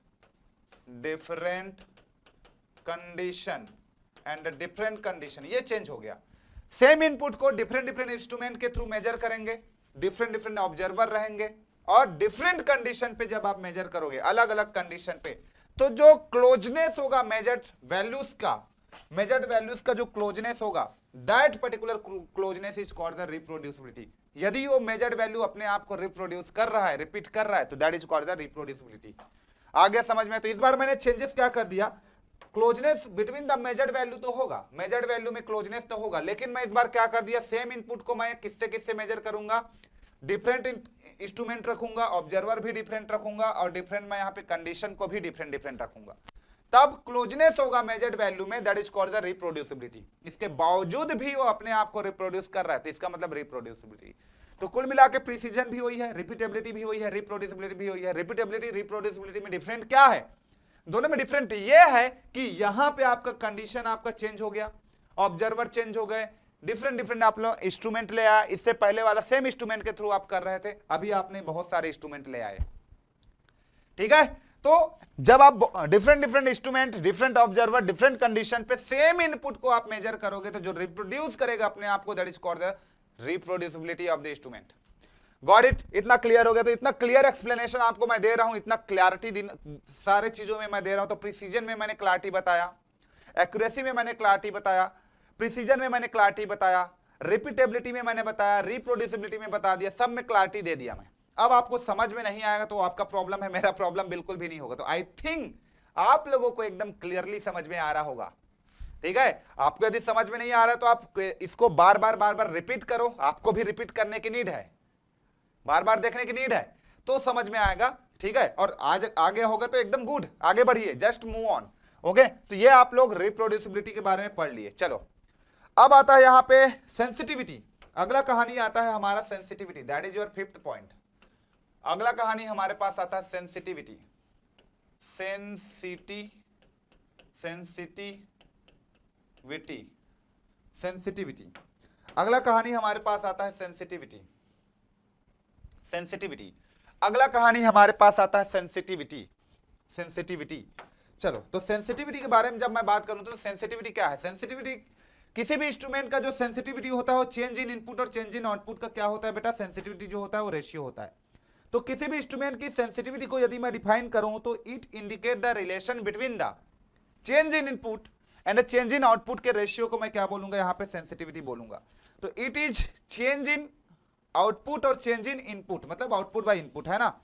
[SPEAKER 1] different condition, ये चेंज हो गया। सेम इनपुट को डिफरेंट इंस्ट्रूमेंट के थ्रू मेजर करेंगे, डिफरेंट ऑब्जर्वर रहेंगे, और डिफरेंट कंडीशन पे जब आप मेजर करोगे, अलग अलग कंडीशन पे, तो जो क्लोजनेस होगा मेजर्ड वैल्यूज का जो क्लोजनेस होगा, that particular closeness is called the reproducibility. यदि वो मेजर्ड वैल्यू अपने आप को रिप्रोड्यूस कर रहा है, रिपीट कर रहा है, तो that is called the reproducibility. आगे समझ में? तो इस बार मैंने चेंजेस क्या कर दिया, closeness between the measured value तो होगा, मेजर्ड वैल्यू में क्लोजनेस तो होगा, लेकिन मैं इस बार क्या कर दिया, सेम इनपुट को मैं किससे मेजर करूंगा, डिफरेंट इंस्ट्रूमेंट रखूंगा, ऑब्जर्वर भी डिफरेंट रखूंगा, और डिफरेंट मैं यहाँ पे कंडीशन को भी डिफरेंट रखूंगा, तब क्लोजनेस होगा मेजर्ड वैल्यू में, that is called the reproducibility. इसके बावजूद भी वो अपने आप को रिप्रोड्यूस कर रहा है, तो इसका मतलब रिप्रोड्यूसिबिलिटी। तो कुल मिला के प्रिसीजन भी हुई है, रिपीटेबिलिटी भी हुई है, रिप्रोड्यूसिबिलिटी भी हुई है। रिपीटेबिलिटी रिप्रोड्यूसिबिलिटी में डिफरेंट क्या है? दोनों में डिफरेंट ये है कि यहां पे आपका कंडीशन आपका चेंज हो गया, ऑब्जर्वर चेंज हो गए, डिफरेंट आप लोग इंस्ट्रूमेंट ले आया। इससे पहले वाला सेम इंस्ट्रूमेंट के थ्रू आप कर रहे थे, अभी आपने बहुत सारे इंस्ट्रूमेंट ले आए, ठीक है। तो जब आप different instrument, different observer, different condition पे सेम इनपुट को आप मेजर करोगे, तो जो रिप्रोड्यूस करेगा अपने आप को, that is called the reproducibility of the instrument. Got it? इतना क्लियर हो गया? तो इतना क्लियर एक्सप्लेनेशन आपको मैं दे रहा हूं, इतना क्लैरिटी सारे चीजों में मैं दे रहा हूं। तो प्रिसीजन में मैंने क्लैरिटी बताया, एक्यूरेसी में मैंने क्लैरिटी बताया, प्रिसीजन में मैंने क्लैरिटी बताया, रिपीटेबिलिटी में मैंने बताया, रिप्रोड्यूसिबिलिटी में बता दिया, सब में क्लैरिटी दे दिया मैं। अब आपको समझ में नहीं आएगा तो आपका प्रॉब्लम है, मेरा प्रॉब्लम बिल्कुल भी नहीं होगा। तो आई थिंक आप लोगों को एकदम क्लियरली समझ में आ रहा होगा, ठीक है। आपको यदि समझ में नहीं आ रहा है तो आप इसको बार बार रिपीट करो, आपको भी रिपीट करने की नीड है, बार बार देखने की नीड है, तो समझ में आएगा, ठीक है। और आज आगे होगा तो एकदम गुड, आगे बढ़िए, जस्ट मूव ऑन, ओके। तो ये आप लोग रिप्रोड्यूसिबिलिटी के बारे में पढ़ लिए। चलो, अब आता है यहां पे सेंसिटिविटी। अगला कहानी आता है हमारा sensitivity, that is your 5th point. अगला कहानी हमारे पास आता है सेंसिटिविटी, सेंसिटिविटी। अगला कहानी हमारे पास आता है सेंसिटिविटी। अगला कहानी हमारे पास आता है सेंसिटिविटी। चलो, तो सेंसिटिविटी के बारे में जब मैं बात करूं तो सेंसिटिविटी क्या है? सेंसिटिविटी किसी भी इंस्ट्रूमेंट का जो सेंसिटिविटी होता है वो चेंज इन इनपुट और चेंज इन आउटपुट का क्या होता है बेटा? सेंसिटिविटी जो होता है वो रेशियो होता है। तो किसी भी इंस्ट्रूमेंट की सेंसिटिविटी को यदि मैं डिफाइन करूं तो it indicate the relation between the change in input and change in output के रेशियो को मैं क्या बोलूंगा, यहां पे सेंसिटिविटी बोलूंगा। तो it is change in output और चेंज इन इनपुट, मतलब आउटपुट बाय इनपुट, है ना।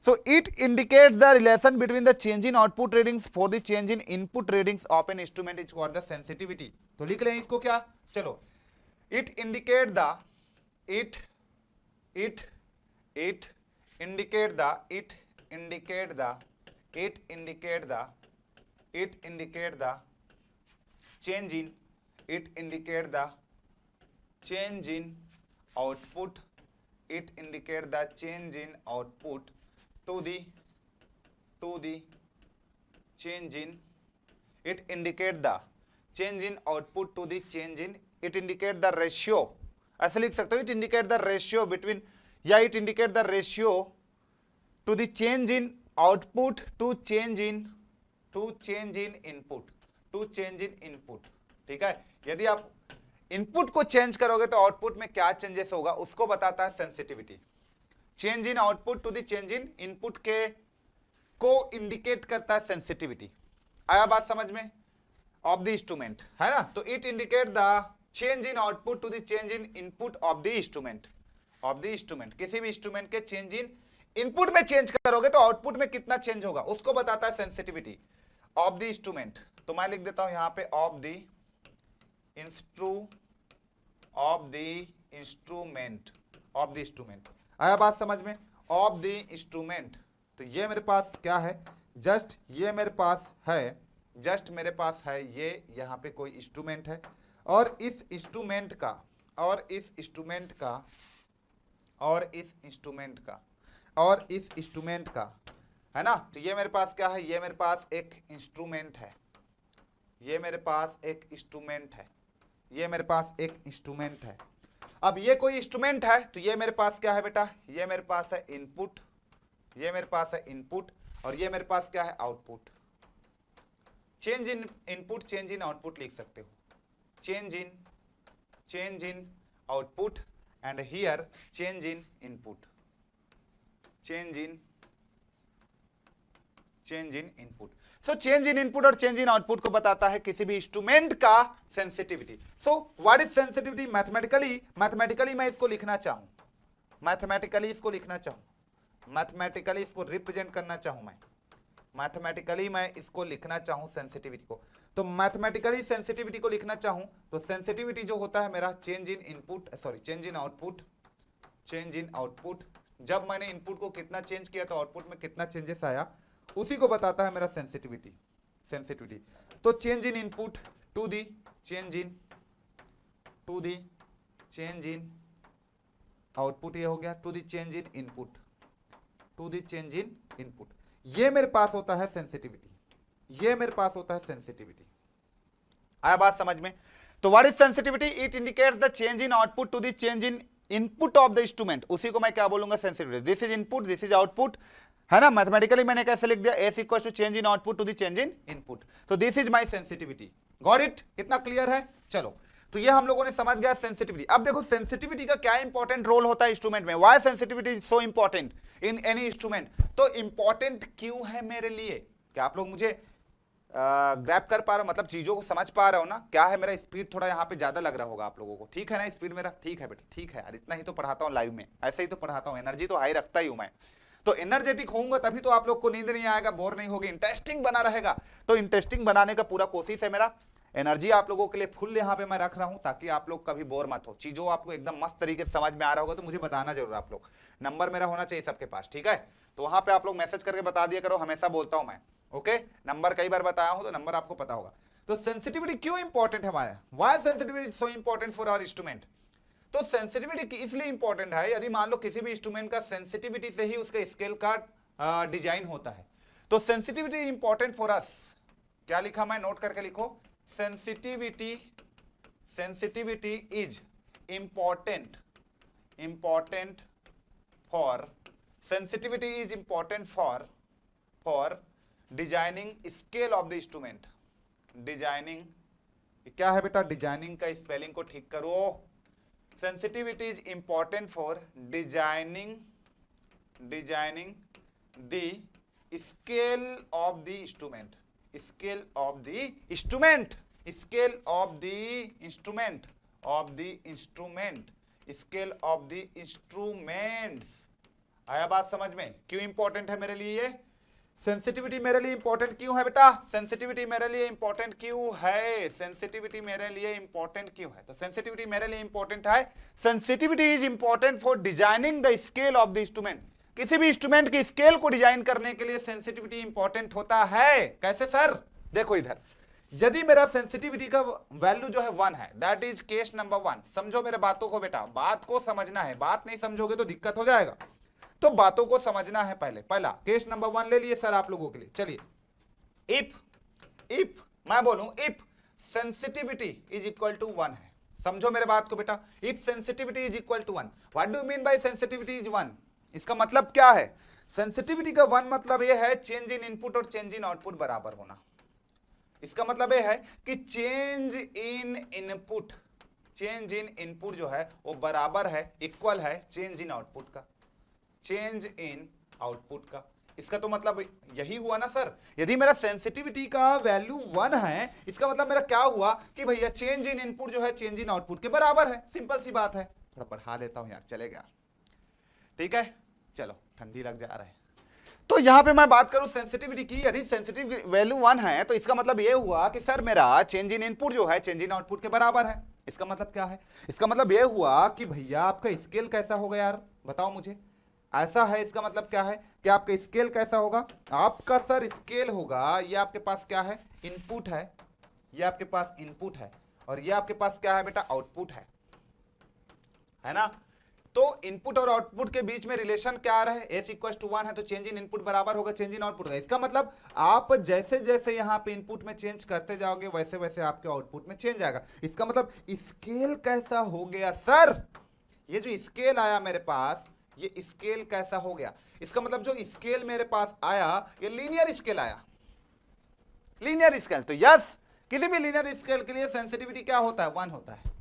[SPEAKER 1] So it indicates the relation between the change in output readings for the change in input readings of an instrument is called the sensitivity. तो लिख लें इसको क्या, चलो, it indicate the it indicate the change in output, it indicate the change in output to the change in, it indicate the change in output to the change in, it indicate the ratio, ऐसे लिख सकते हो, it indicate the ratio between, या it indicate the ratio to the change in output to change in input, ठीक है। यदि आप इनपुट को चेंज करोगे तो आउटपुट में क्या चेंजेस होगा उसको बताता है sensitivity. Change in output to the change in input के को इंडिकेट करता है सेंसिटिविटी। आया बात समझ में, ऑफ द इंस्ट्रूमेंट, है ना। तो it indicate the change in output to the change in input of the instrument, किसी भी इंस्ट्रूमेंट के चेंज इन इनपुट में चेंज करोगे तो आउटपुट में कितना चेंज होगा उसको बताता है सेंसिटिविटी ऑफ द इंस्ट्रूमेंट। तो मैं लिख देता हूं यहां पे ऑफ द इंस्ट्रूमेंट। आया बात समझ में, ऑफ द इंस्ट्रूमेंट। तो ये मेरे पास क्या है, जस्ट ये मेरे पास है, ये यहां पे कोई इंस्ट्रूमेंट है, और इस इंस्ट्रूमेंट का है ना। तो ये मेरे पास क्या है, ये मेरे पास एक इंस्ट्रूमेंट है, ये मेरे पास एक इंस्ट्रूमेंट है। अब ये कोई इंस्ट्रूमेंट है तो ये मेरे पास क्या है बेटा, ये मेरे पास है इनपुट, और ये मेरे पास क्या है, output. Change in input, change in output लिख सकते हो, change in output and here change in input, so change in input और change in output को बताता है किसी भी इंस्ट्रूमेंट का sensitivity. So what is sensitivity mathematically मैं इसको लिखना चाहूं, मैथमेटिकली इसको रिप्रेजेंट करना चाहूं, मैं इसको लिखना चाहूं सेंसिटिविटी को। तो मैथमेटिकली सेंसिटिविटी को लिखना चाहूं तो सेंसिटिविटी जो होता है मेरा चेंज इन आउटपुट, जब मैंने इनपुट को कितना चेंज किया तो आउटपुट में कितना चेंजेस आया उसी को बताता है मेरा सेंसिटिविटी। तो change in input to the change in output, ये हो गया to the change in input, ये मेरे पास होता है सेंसिटिविटी, आया बात समझ में। तो what is sensitivity, it indicates the change in output to the change in input of the instrument, उसी को मैं क्या बोलूंगा, sensitivity. This is input, this is output, है ना। मैथमेटिकली मैंने कैसे लिख दिया, S equal to change in output to the change in input. तो this is my sensitivity, got it, कितना क्लियर है। चलो, तो ये हम लोगों ने समझ गया सेंसिटिविटी। अब देखो सेंसिटिविटी का क्या इंपॉर्टेंट रोल होता है इंस्ट्रूमेंट में, why sensitivity is so important in any instrument. तो इंपॉर्टेंट क्यों है मेरे लिए, क्या आप लोग मुझे ग्रैब कर पा रहे हो, मतलब चीजों को समझ पा रहे हो ना। क्या है, मेरा स्पीड थोड़ा यहाँ पे ज्यादा लग रहा होगा आप लोगों को, ठीक है ना स्पीड मेरा, ठीक है बेटा, ठीक है यार, इतना ही तो पढ़ाता हूँ लाइव में, ऐसे ही तो पढ़ाता हूँ, एनर्जी तो हाई रखता ही हूँ मैं। तो एनर्जेटिक होऊंगा तभी तो आप लोग को नींद नहीं आएगा, बोर नहीं होगी, इंटरेस्टिंग बना रहेगा। तो इंटरेस्टिंग बनाने का पूरा कोशिश है मेरा, एनर्जी आप लोगों के लिए फुल यहाँ पे मैं रख रहा हूँ ताकि आप लोग कभी बोर मत हो, चीजों आपको एकदम मस्त तरीके से समझ में आ रहा होगा। तो मुझे बताना जरूर आप लोग, नंबर मेरा होना चाहिए सबके पास, ठीक है। तो वहां पे आप लोग मैसेज करके बता दिया करो, हमेशा बोलता हूं मैं, ओके। नंबर कई बार बताया हूं तो नंबर आपको पता होगा। तो सेंसिटिविटी क्यों इंपॉर्टेंट है हमारा, why sensitivity is so important for our instrument. तो सेंसिटिविटी इसलिए इंपॉर्टेंट है, यदि मान लो किसी भी इंस्ट्रूमेंट का सेंसिटिविटी से ही उसका स्केल का डिजाइन होता है। तो सेंसिटिविटी इंपॉर्टेंट फॉर अस, क्या लिखा मैं, नोट करके लिखो, sensitivity is important for, sensitivity is important for designing scale of the instrument, designing, क्या है बेटा, डिजाइनिंग का स्पेलिंग को ठीक करो। Sensitivity is important for designing the scale of the instrument, scale of the instrument, scale of the instrument, of the instrument, scale of the instruments. आया बात समझ में? क्यों इंपॉर्टेंट है मेरे लिए ये? सेंसिटिविटी मेरे लिए इंपॉर्टेंट क्यों है बेटा? सेंसिटिविटी मेरे लिए इंपॉर्टेंट क्यों है? सेंसिटिविटी मेरे लिए इंपॉर्टेंट क्यों है? तो सेंसिटिविटी मेरे लिए इंपॉर्टेंट है, sensitivity is important for designing the scale of the instrument. किसी भी इंस्ट्रूमेंट के स्केल को डिजाइन करने के लिए सेंसिटिविटी इंपॉर्टेंट होता है। कैसे सर? देखो इधर, यदि मेरा सेंसिटिविटी का वैल्यू जो है 1 है, दैट इज केस नंबर 1। समझो मेरे बातों को बेटा, बात को समझना है, बात नहीं समझोगे तो दिक्कत हो जाएगा, तो बातों को समझना है। पहला केस नंबर 1 ले लिए सर आप लोगों के लिए। चलिए, इफ मैं बोलूं if sensitivity is equal to 1 है, समझो मेरे बात को बेटा, if sensitivity is equal to 1, what do you mean by sensitivity is 1? इसका मतलब क्या है? सेंसिटिविटी का 1 मतलब यह है चेंज इन इनपुट और चेंज इन आउटपुट बराबर होना। इसका मतलब यह है कि change in input, change in input जो है वो बराबर है, इक्वल है चेंज इन आउटपुट का, चेंज इन आउटपुट का। इसका तो मतलब यही हुआ ना सर, यदि मेरा सेंसिटिविटी का वैल्यू 1 है, इसका मतलब मेरा क्या हुआ कि भैया चेंज इन इनपुट जो है चेंज इन आउटपुट के बराबर है। सिंपल सी बात है। थोड़ा बढ़ा लेता हूं यार, चलेगा? ठीक है, चलो, ठंडी लग जा रहा है। तो यहां पे मैं बात करूं सेंसिटिविटी की, यदि सेंसिटिव वैल्यू 1 है तो इसका मतलब यह हुआ कि सर मेरा चेंज इन इनपुट जो है चेंज इन आउटपुट के बराबर है। इसका मतलब क्या है? इसका मतलब यह हुआ कि भैया आपका स्केल कैसा होगा यार, बताओ मुझे। ऐसा है, इसका मतलब क्या है कि आपका स्केल कैसा होगा? आपका सर स्केल होगा, ये आपके पास क्या है? इनपुट है, ये आपके पास इनपुट है, और ये आपके पास क्या है बेटा? आउटपुट है ना? तो इनपुट और आउटपुट के बीच में रिलेशन क्या आ रहा है? S इक्वल टू 1 है तो चेंज इन इनपुट बराबर होगा चेंज इन आउटपुट का। इसका मतलब आप जैसे जैसे यहाँ पे इनपुट में चेंज करते जाओगे वैसे वैसे आपके आउटपुट में चेंज आएगा। इसका मतलब स्केल कैसा हो गया सर? ये जो स्केल आया मेरे पास, ये स्केल कैसा हो गया? इसका मतलब जो स्केल मेरे पास आया ये लीनियर स्केल आया, लीनियर स्केल। तो यस, किसी भी लीनियर स्केल के लिए सेंसिटिविटी क्या होता है? 1 होता है।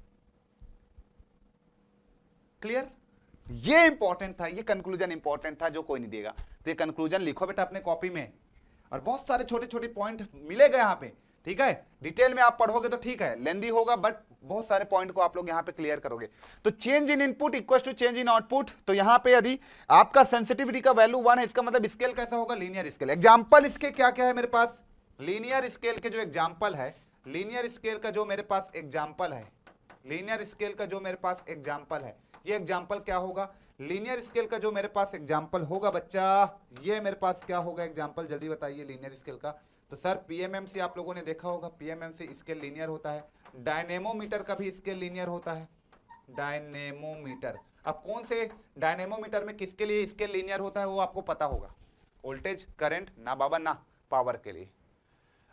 [SPEAKER 1] क्लियर? ये इंपॉर्टेंट था, ये कंक्लूजन इंपॉर्टेंट था जो कोई नहीं देगा। तो ये कंक्लूजन लिखो बेटा अपने कॉपी में, और बहुत सारे छोटे छोटे पॉइंट मिलेगा यहाँ पे। ठीक है, डिटेल में आप पढ़ोगे तो ठीक है, लेंदी होगा, बट बहुत सारे पॉइंट को आप लोग यहाँ पे क्लियर करोगे। तो change in input equal to change in output. तो यहाँ पे यदि आपका सेंसिटिविटी का वैल्यू 1 है, इसका मतलब स्केल कैसा होगा? Linear scale. एग्जाम्पल इसके क्या क्या है मेरे पास? लीनियर स्केल के जो एग्जाम्पल है, लीनियर स्केल का जो मेरे पास एग्जाम्पल है, लीनियर स्केल का जो मेरे पास एग्जाम्पल है, ये एग्जाम्पल क्या होगा? लीनियर स्केल का जो मेरे पास एग्जाम्पल होगा बच्चा, ये मेरे पास क्या होगा एग्जाम्पल? जल्दी बताइए लीनियर स्केल का। तो सर पीएमएमसी आप लोगों ने देखा होगा, पीएमएमसी स्केल लीनियर होता है। डायनेमोमीटर का भी स्केल लीनियर होता है, डायनेमोमीटर। अब कौन से डायनेमोमीटर में किसके लिए स्केल लीनियर होता है वो आपको पता होगा? वोल्टेज, करंट, ना बाबा ना पावर के लिए।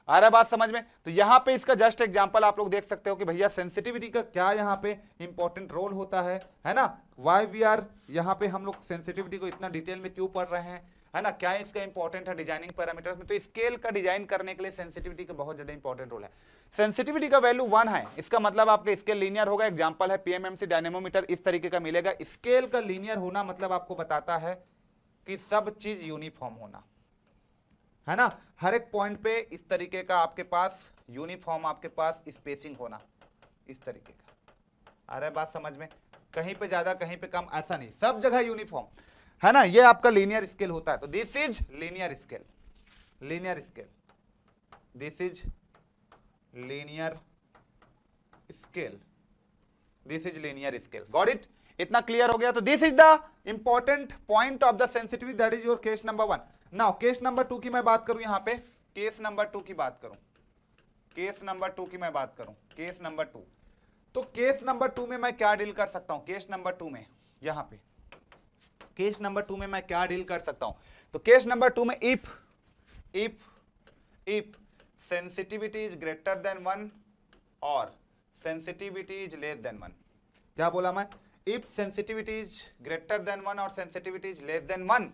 [SPEAKER 1] आ रहा है बात समझ में? तो यहाँ पे इसका जस्ट एग्जांपल आप लोग देख सकते हो कि भैया सेंसिटिविटी का क्या यहाँ पे इंपॉर्टेंट रोल होता है ना? वाई वी आर यहाँ पे हम लोग सेंसिटिविटी को इतना डिटेल में क्यों पढ़ रहे हैं, है ना? क्या इसका इंपॉर्टेंट है डिजाइनिंग पैरामीटर्स में? तो स्केल का डिजाइन करने के लिए सेंसिटिविटी का बहुत ज्यादा इंपॉर्टेंट रोल है। सेंसिटिविटी का वैल्यू 1 है, इसका मतलब आपका स्केल लीनियर होगा। एग्जाम्पल है पीएमएमसी, डायनेमोमीटर, इस तरीके का मिलेगा। स्केल का लीनियर होना मतलब आपको बताता है कि सब चीज यूनिफॉर्म होना, है ना? हर एक पॉइंट पे इस तरीके का आपके पास यूनिफॉर्म, आपके पास स्पेसिंग होना, इस तरीके का। आ रहा है बात समझ में? कहीं पे ज्यादा कहीं पे कम ऐसा नहीं, सब जगह यूनिफॉर्म, है ना? ये आपका लीनियर स्केल होता है। तो this is linear scale, linear scale, this is linear scale, this is linear scale. Got it? इतना क्लियर हो गया? तो this is the important point of the sensitivity, that is your case number 1। Now case number 2 की मैं बात करूं, यहां पे केस नंबर 2 की बात करूं, केस नंबर 2 की मैं बात करूं, केस नंबर 2। तो केस नंबर 2 में मैं क्या डील कर सकता हूं? केस नंबर 2 में यहां पे केस नंबर 2 में मैं क्या डील कर सकता हूं? तो केस नंबर 2 में if sensitivity is greater than 1 और सेंसिटिविटी इज लेस देन 1। क्या बोला मैं? If sensitivity is greater than 1 और सेंसिटिविटी इज लेस देन 1,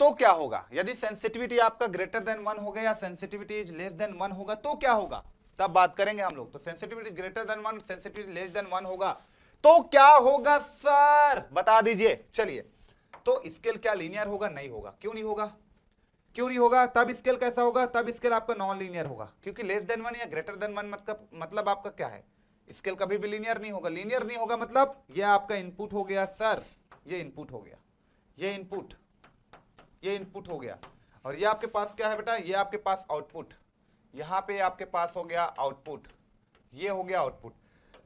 [SPEAKER 1] तो क्या होगा? यदि सेंसिटिविटी आपका ग्रेटर देन 1 हो गया या सेंसिटिविटी इज लेस देन 1 होगा तो क्या होगा? तब बात करेंगे हम लोग। तो sensitivity is greater than 1, sensitivity less than 1 होगा तो क्या होगा सर? बता दीजिए। चलिए, तो स्केल क्या लीनियर होगा? नहीं होगा। क्यों नहीं होगा? क्यों नहीं होगा? तब स्केल कैसा होगा? तब स्केल आपका नॉन लीनियर होगा, क्योंकि लेस देन 1 या ग्रेटर देन 1 मतलब आपका क्या है? स्केल कभी भी लीनियर नहीं होगा। लीनियर नहीं होगा मतलब ये आपका इनपुट हो गया सर, ये इनपुट हो गया, ये इनपुट हो गया, और ये आपके पास क्या है बेटा? ये आपके पास आउटपुट, यहां पे आपके पास हो गया आउटपुट, ये हो गया आउटपुट।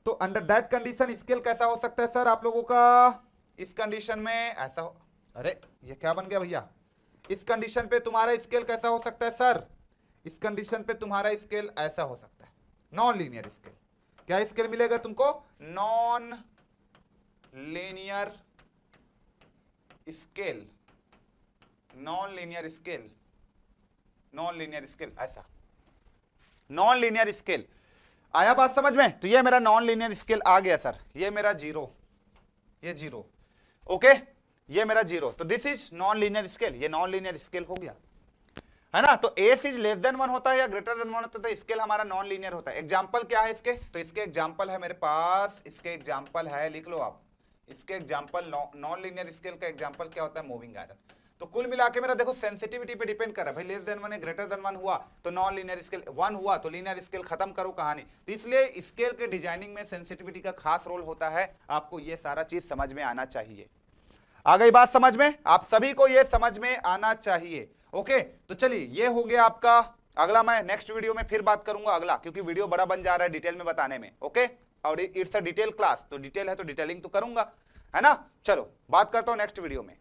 [SPEAKER 1] तो अंडर दैट कंडीशन स्केल कैसा हो सकता है सर आप लोगों का? इस कंडीशन में ऐसा हो, अरे ये क्या बन गया भैया? इस कंडीशन पे तुम्हारा स्केल कैसा हो सकता है सर? इस कंडीशन पे तुम्हारा स्केल ऐसा हो सकता है, नॉन लीनियर स्केल। क्या स्केल मिलेगा तुमको? Non linear scale, non linear scale, non linear scale, ऐसा नॉन लीनियर स्केल। आया बात समझ में? तो ये मेरा नॉन लीनियर स्केल आ गया सर, ये मेरा जीरो, ये जीरो, ओके, ये मेरा जीरो। तो this is non linear scale, ये नॉन लीनियर स्केल हो गया, है ना? तो एस इज लेस देन 1 होता है या ग्रेटर देन 1 होता है तो स्केल हमारा नॉन लीनियर होता है। एग्जांपल क्या है इसके? तो इसके एग्जांपल है मेरे पास, इसके एग्जांपल है, लिख लो आप, इसके एग्जांपल नॉन लीनियर स्केल का एग्जांपल क्या होता है? Moving iron. तो कुल मिला के मेरा देखो सेंसिटिविटी पे डिपेंड कर रहा है भाई, लेस देन 1 है ग्रेटर देन 1 हुआ तो नॉन लीनियर स्केल, 1 हुआ तो लीनियर स्केल, खत्म करो कहानी। तो इसलिए स्केल के डिजाइनिंग में सेंसिटिविटी का खास रोल होता है, आपको ये सारा चीज समझ में आना चाहिए। आ गई बात समझ में? आप सभी को ये समझ में आना चाहिए, ओके। तो चलिए ये हो गया आपका। अगला मैं नेक्स्ट वीडियो में फिर बात करूंगा अगला, क्योंकि वीडियो बड़ा बन जा रहा है डिटेल में बताने में, ओके। और इट्स अ डिटेल क्लास, तो डिटेल है तो डिटेलिंग तो करूंगा, है ना? चलो बात करता हूं नेक्स्ट वीडियो में।